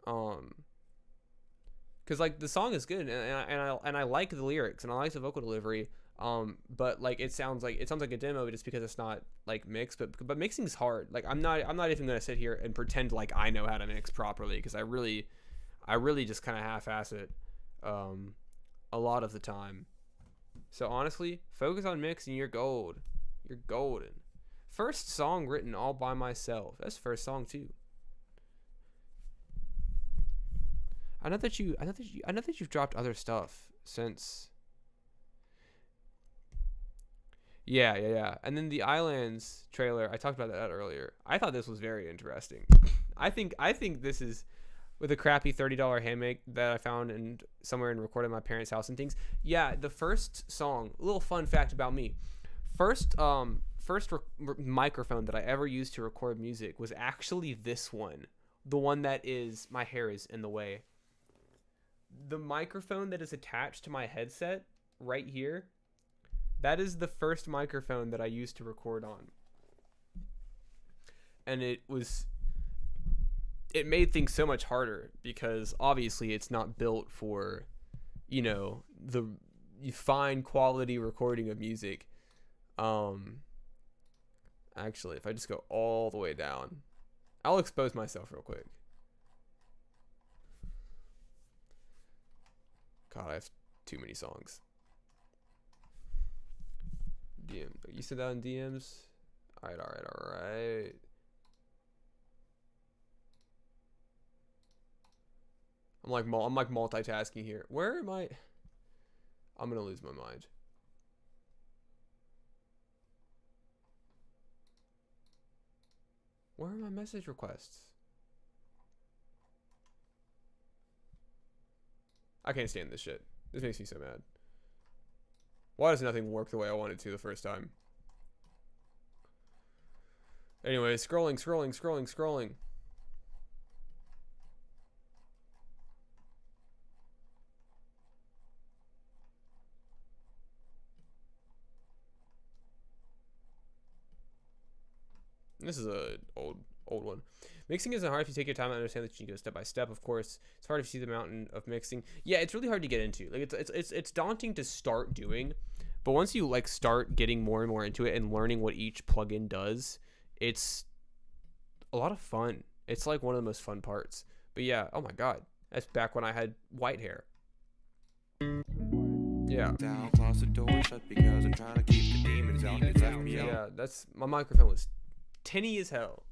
Because like the song is good, and I like the lyrics and I like the vocal delivery. But like it sounds like a demo just because it's not like mixed. But mixing's hard. Like I'm not even gonna sit here and pretend like I know how to mix properly, because I really just kind of half-ass it a lot of the time. So honestly, focus on mixing. You're gold. You're golden. First song written all by myself. That's the first song too. I know that you've dropped other stuff since. Yeah. And then the Islands trailer, I talked about that earlier. I thought this was very interesting. I think this is, with a crappy $30 handmake that I found in somewhere and recorded at my parents' house and things. Yeah, the first song, a little fun fact about me. First microphone that I ever used to record music was actually this one. The one that is, my hair is in the way. The microphone that is attached to my headset right here, that is the first microphone that I used to record on. And it made things so much harder, because obviously it's not built for, you know, the fine quality recording of music. Actually, if I just go all the way down, I'll expose myself real quick. God, I have too many songs. DM. You said that in DMs? Alright. I'm like multitasking here. Where am I? I'm gonna lose my mind. Where are my message requests? I can't stand this shit. This makes me so mad. Why does nothing work the way I wanted to the first time? Anyway, scrolling. This is a old one. Mixing isn't hard if you take your time and understand that you can go step by step. Of course, it's hard if you see the mountain of mixing. Yeah, it's really hard to get into. Like it's daunting to start doing, but once you like start getting more and more into it and learning what each plugin does, it's a lot of fun. It's like one of the most fun parts. But yeah, oh my god, that's back when I had white hair. Yeah. Down, close the door shut because I'm trying to keep the demons out. It's left me out. Yeah, that's my microphone was tinny as hell.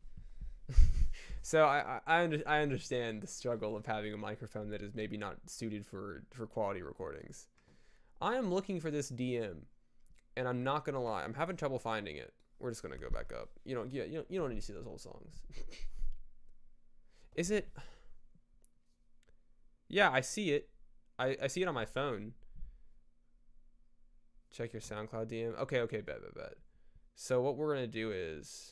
So I understand the struggle of having a microphone that is maybe not suited for quality recordings. I am looking for this DM, and I'm not gonna lie, I'm having trouble finding it. We're just gonna go back up. You don't need to see those whole songs. Is it? Yeah, I see it. I see it on my phone. Check your SoundCloud DM. Okay, bet. So what we're gonna do is,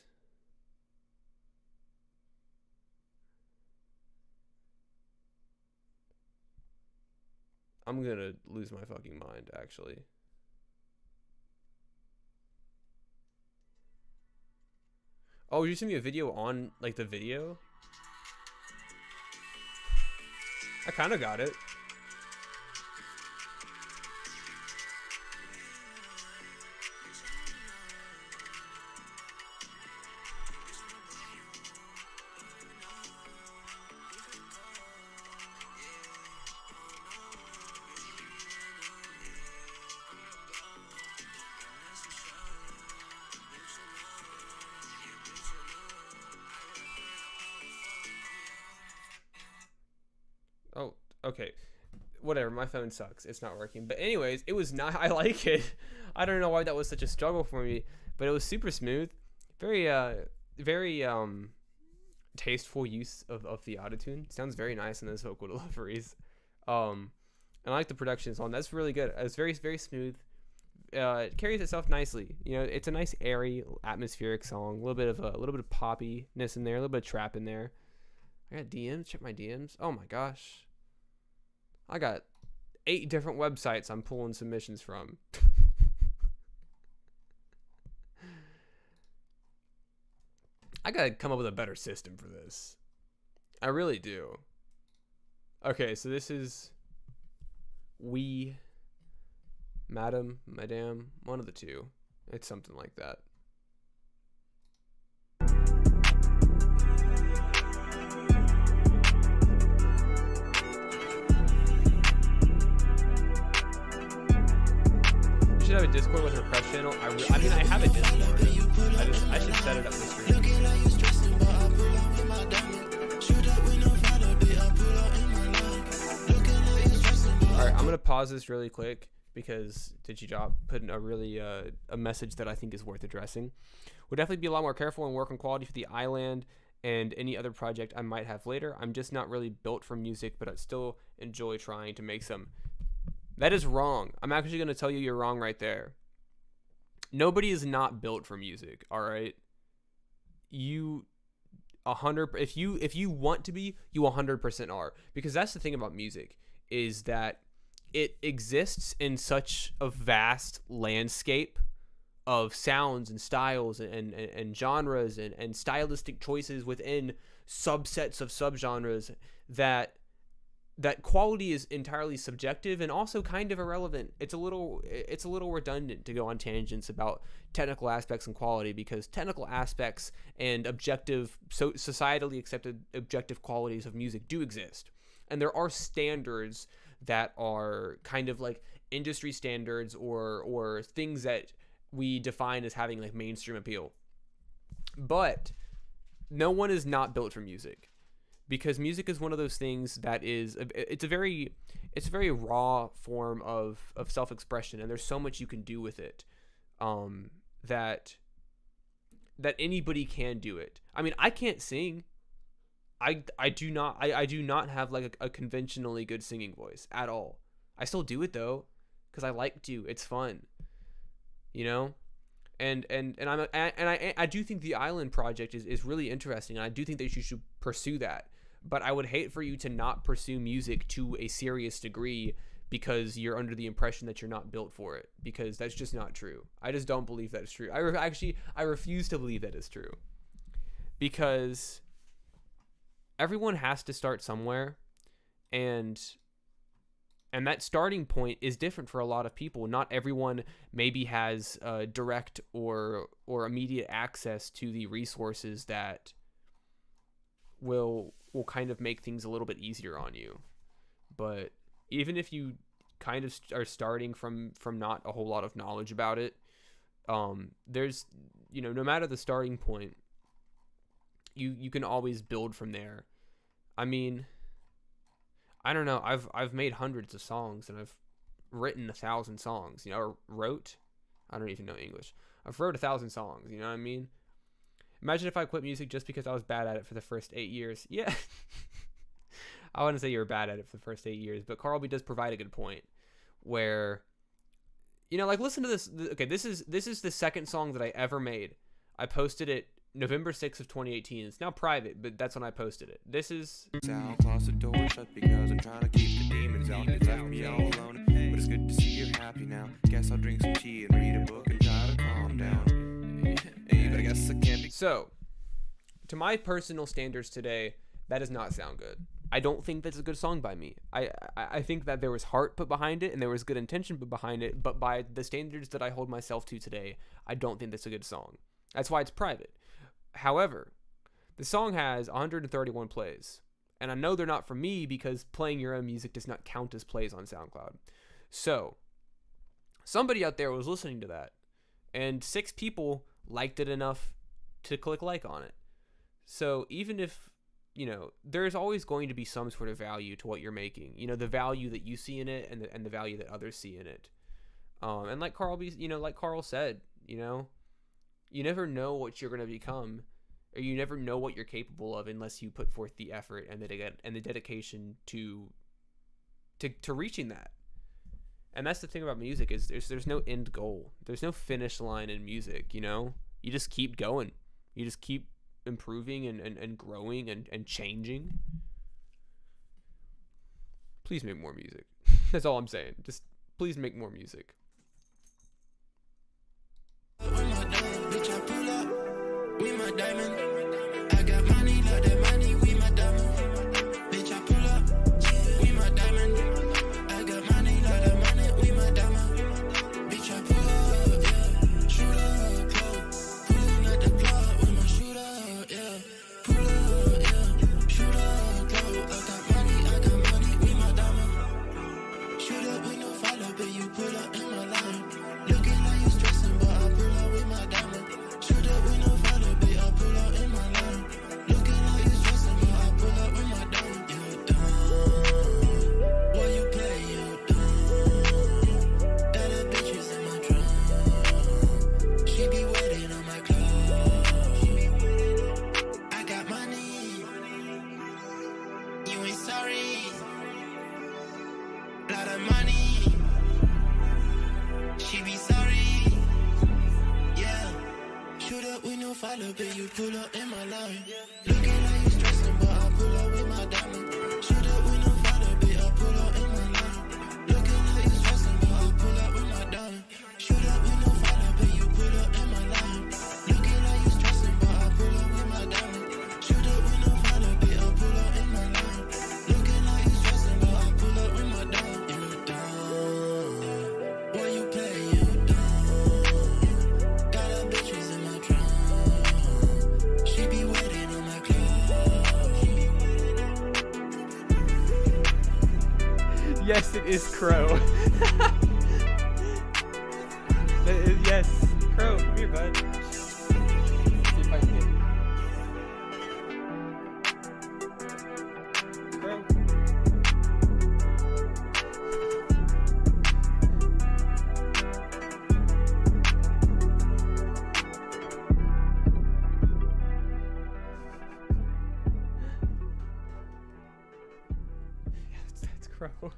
I'm gonna lose my fucking mind, actually. Oh, you send me a video on, like, the video? I kind of got it. Okay, whatever. My phone sucks. It's not working. But anyways, it was not. I like it. I don't know why that was such a struggle for me, but it was super smooth. Very tasteful use of the autotune. Sounds very nice in those vocal deliveries. And I like the production on. That's really good. It's very smooth. It carries itself nicely. You know, it's a nice airy, atmospheric song. A little bit of poppiness in there. A little bit of trap in there. I got DMs. Check my DMs. Oh my gosh. I got 8 different websites I'm pulling submissions from. I gotta come up with a better system for this. I really do. Okay, so this is we, madam, one of the two. It's something like that. You should have a Discord with a request channel. I mean, I have a Discord. I should set it up this stream. Alright, I'm gonna pause this really quick because Digidrop put in a message that I think is worth addressing. We'll definitely be a lot more careful and work on quality for the island and any other project I might have later. I'm just not really built for music, but I still enjoy trying to make some. That is wrong. I'm actually gonna tell you you're wrong right there. Nobody is not built for music, all right? You 100, if you want to be, you 100% are, because that's the thing about music, is that it exists in such a vast landscape of sounds and styles and genres and stylistic choices within subsets of subgenres that quality is entirely subjective and also kind of irrelevant. It's a little redundant to go on tangents about technical aspects and quality, because technical aspects and societally accepted objective qualities of music do exist. And there are standards that are kind of like industry standards or things that we define as having like mainstream appeal. But no one is not built for music. Because music is one of those things that it's a very raw form of self-expression, and there's so much you can do with it, that anybody can do it. I mean, I can't sing. I do not have like a conventionally good singing voice at all. I still do it though, because I like to. It's fun, you know. And I do think the Island project is really interesting, and I do think that you should pursue that. But I would hate for you to not pursue music to a serious degree because you're under the impression that you're not built for it, because that's just not true. I just don't believe that is true. I refuse to believe that is true, because everyone has to start somewhere, and that starting point is different for a lot of people. Not everyone maybe has direct or immediate access to the resources that will kind of make things a little bit easier on you. But even if you kind of are starting from not a whole lot of knowledge about it, there's, no matter the starting point, you can always build from there. I mean, I don't know. I've made hundreds of songs, and I've written 1,000 songs. Or wrote. I don't even know English. I've wrote 1,000 songs. You know what I mean? Imagine if I quit music just because I was bad at it for the first 8 years. Yeah. I wouldn't say you were bad at it for the first 8 years, but Carl B does provide a good point where, like, listen to this. Okay, this is the second song that I ever made. I posted it November 6th of 2018. It's now private, but that's when I posted it. This is... I'll close the door shut because I'm trying to keep the demons out. They left me all alone, but it's good to see you're happy now. Guess I'll drink some tea and read a book and try to calm down. Hey, but I guess I can't be... So, to my personal standards today, that does not sound good. I don't think that's a good song by me. I think that there was heart put behind it and there was good intention put behind it, but by the standards that I hold myself to today, I don't think that's a good song. That's why it's private. However, the song has 131 plays, and I know they're not for me because playing your own music does not count as plays on SoundCloud. So, somebody out there was listening to that, and 6 people liked it enough to click like on it. So even if you know, there's always going to be some sort of value to what you're making. You know, the value that you see in it, and the value that others see in it. And like Carl said, you know, you never know what you're going to become, or you never know what you're capable of unless you put forth the effort and the dedication to reaching that. And that's the thing about music, is there's no end goal. There's no finish line in music, you know? You just keep going. You just keep improving and growing and changing. Please make more music. That's all I'm saying. Just please make more music. Bitch, I pull up, we my diamond. I got money, love that money, we my diamond. Bitch, I pull up, we my diamond. I got money, love that money, we my diamond. Bitch, I pull up, yeah. Shoot up, close. Pulling at the club with my shooter, yeah. Pull up, yeah. Shoot up, close. I got money, we my diamond. Shoot up, we no follow, but you pull up in my line. Looking like you stressing, but I pull up with my diamond. Shoot up, we no follow, but I pull up in my line. Looking like you stressing, but I pull up with my diamond. You dumb, boy, you play, you dumb. Got a bitches in my trunk. She be waiting on my clothes. I got money, you ain't sorry. Lot of money. She be sorry, yeah. Shoot up, we no follow, but you pull up in my line. Looking like you stressing, but I pull up with my diamond. Shoot up, we no follow, but I pull up in my line. Looking like you stressing, but I pull up with my diamond. Shoot up, we no follow, but you pull up in my line. Looking like you stressing, but I pull up with my diamond. Shoot up, we no follow, but I pull up in my line. Looking like you stressing, but I pull up with my diamond. You dumb, boy, you play. Yes, it is Crow. Yes, Crow, come here, bud. See if I can get Crow. Yes, that's Crow.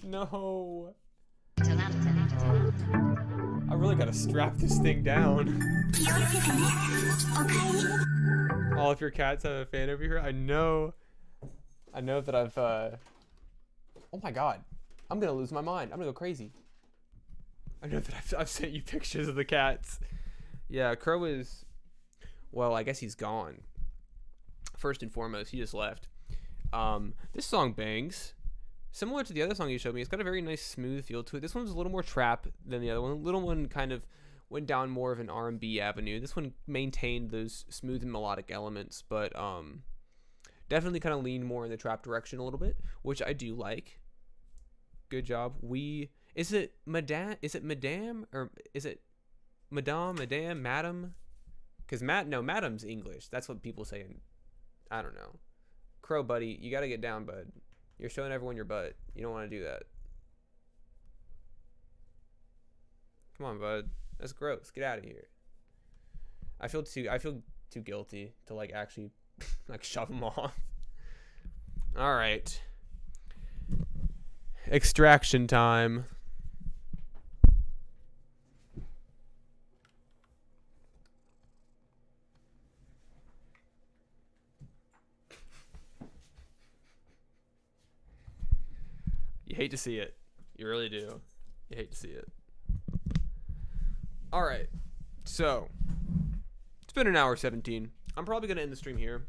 No. I really gotta strap this thing down. All of your cats have a fan over here. I know that I've oh my god, I'm gonna lose my mind. I'm gonna go crazy. I know that I've sent you pictures of the cats. Yeah, Crow is, well, I guess he's gone. First and foremost, he just left. This song bangs. Similar to the other song you showed me, it's got a very nice smooth feel to it. This one's a little more trap than the other one. The little one kind of went down more of an R&B avenue. This one maintained those smooth and melodic elements, but definitely kind of leaned more in the trap direction a little bit, which I do like. Good job. Is it Madame, or is it Madame? Because Madam's English. That's what people say in, I don't know. Crow, buddy, you gotta get down, bud. You're showing everyone your butt. You don't want to do that. Come on, bud. That's gross. Get out of here. I feel too guilty to like actually like shove him off. All right. Extraction time. You hate to see it. You really do. You hate to see it. All right. So, it's been an hour 17. I'm probably going to end the stream here.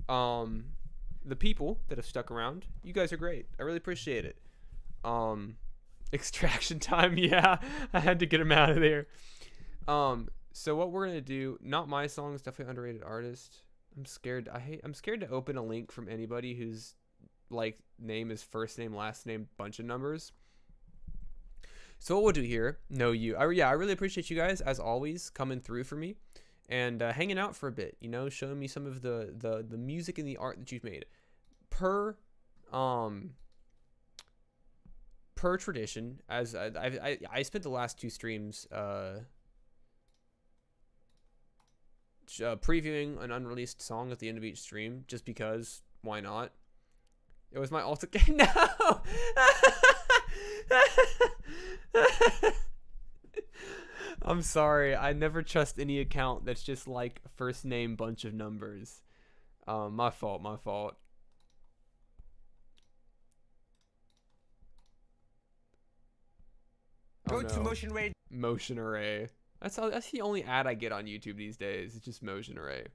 The people that have stuck around, you guys are great. I really appreciate it. Extraction time. Yeah, I had to get him out of there. So what we're going to do, not my songs, definitely underrated artist. I'm scared to open a link from anybody who's like name is first name last name bunch of numbers. So what we'll do here, I really appreciate you guys as always coming through for me and hanging out for a bit, you know, showing me some of the music and the art that you've made. Per tradition, as I spent the last 2 streams previewing an unreleased song at the end of each stream, just because, why not? It was my alter. No. I'm sorry. I never trust any account that's just like first name bunch of numbers. My fault. Go to Motion Array. Motion Array. That's the only ad I get on YouTube these days. It's just Motion Array.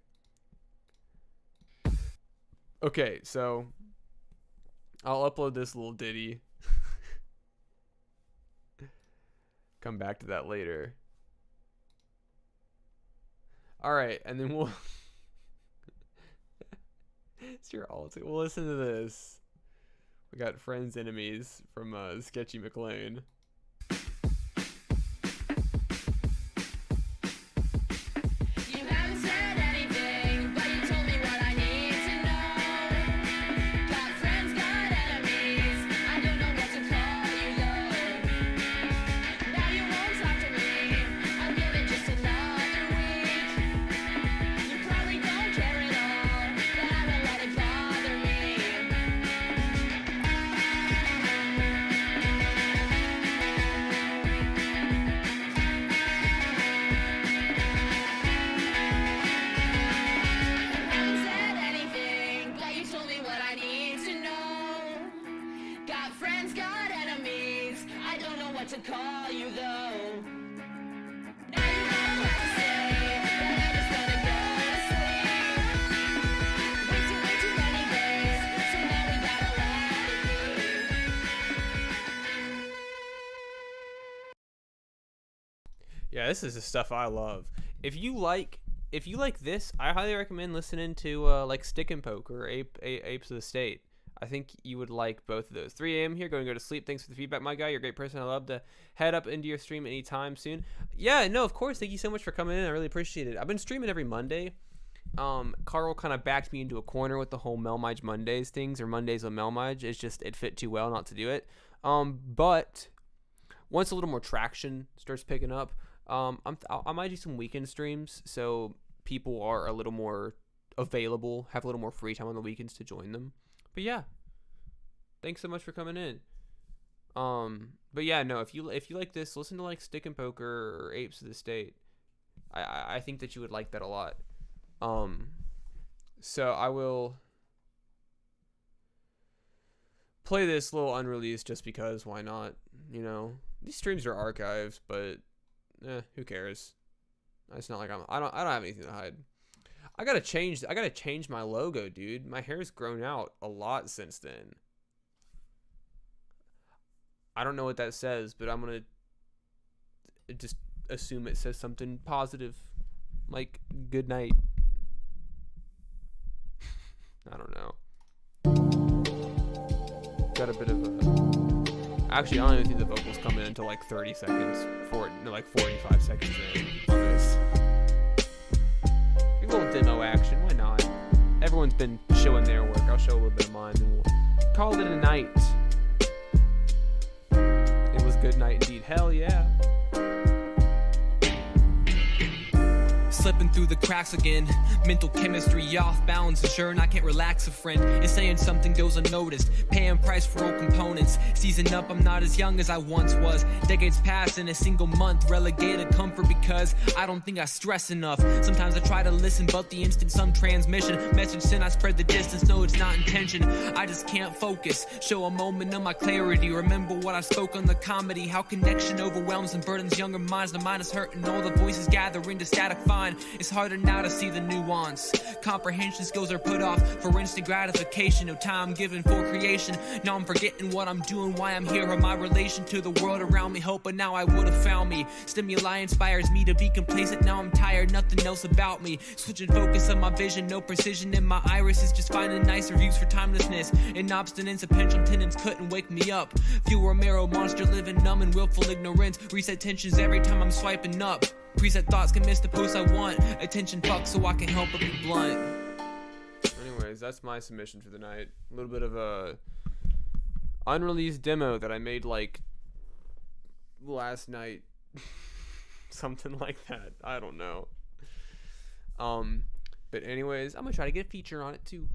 Okay, so I'll upload this little ditty. Come back to that later. Alright, and then we'll it's your alt. We'll listen to this. We got Friends Enemies from Sketchy McLean. Yeah, this is the stuff I love. If you like this, I highly recommend listening to like Stick and Poker or Apes of the State. I think you would like both of those. 3 a.m. here, going to go to sleep. Thanks for the feedback, my guy. You're a great person. I love to head up into your stream anytime soon. Yeah, no, of course. Thank you so much for coming in. I really appreciate it. I've been streaming every Monday. Carl kind of backed me into a corner with the whole Melmage Mondays things, or Mondays with Melmage. It's just, it fit too well not to do it. But once a little more traction starts picking up, I might do some weekend streams so people are a little more available, have a little more free time on the weekends to join them. But yeah, thanks so much for coming in. But yeah, no, if you like this, listen to like Stick and Poker or Apes of the State. I think that you would like that a lot. So I will play this little unreleased just because, why not? You know, these streams are archives, but who cares? It's not like I don't have anything to hide. I gotta change my logo, dude. My hair's grown out a lot since then. I don't know what that says, but I'm gonna just assume it says something positive, like good night. I don't know. Got a bit of a... Actually, I don't even think the vocals come in until like 30 seconds. Like 45 seconds in on this. A little demo action, why not? Everyone's been showing their work. I'll show a little bit of mine, and we'll call it a night. It was good night indeed. Hell yeah. Slipping through the cracks again. Mental chemistry off balance. Ensuring I can't relax. A friend is saying something goes unnoticed. Paying price for old components. Season up, I'm not as young as I once was. Decades pass in a single month. Relegated comfort because I don't think I stress enough. Sometimes I try to listen, but the instant some transmission message sent, I spread the distance. No, it's not intention. I just can't focus. Show a moment of my clarity. Remember what I spoke on the comedy. How connection overwhelms and burdens younger minds. The mind is hurting. All the voices gathering to static fine. It's harder now to see the nuance. Comprehension skills are put off for instant gratification. No time given for creation. Now I'm forgetting what I'm doing, why I'm here, or my relation to the world around me. Hoping now I would have found me. Stimuli inspires me to be complacent. Now I'm tired, nothing else about me. Switching focus on my vision, no precision in my iris. Is just finding nicer views for timelessness. In obstinance, a pendulum tendons couldn't wake me up. Few Romero monster living numb in willful ignorance. Reset tensions every time I'm swiping up. Preset thoughts can miss the post I want. Attention fuck so I can help but be blunt. Anyways, that's my submission for the night. A little bit of a unreleased demo that I made like last night. Something like that. I don't know. But anyways, I'm gonna try to get a feature on it too.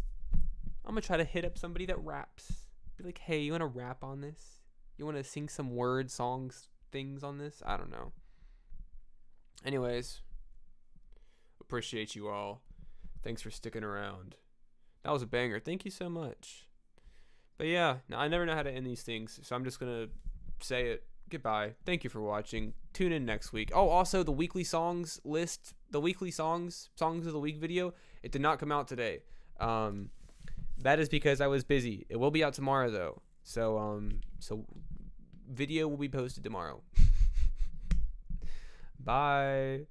I'm gonna try to hit up somebody that raps. Be like, hey, you wanna rap on this? You wanna sing some words, songs, things on this? I don't know. Anyways, appreciate you all. Thanks for sticking around. That was a banger. Thank you so much. But yeah, I never know how to end these things, so I'm just gonna say it. Goodbye. Thank you for watching. Tune in next week. Oh, also the weekly songs list, the weekly songs of the week video, it did not come out today. That is because I was busy. It will be out tomorrow though. So video will be posted tomorrow. Bye.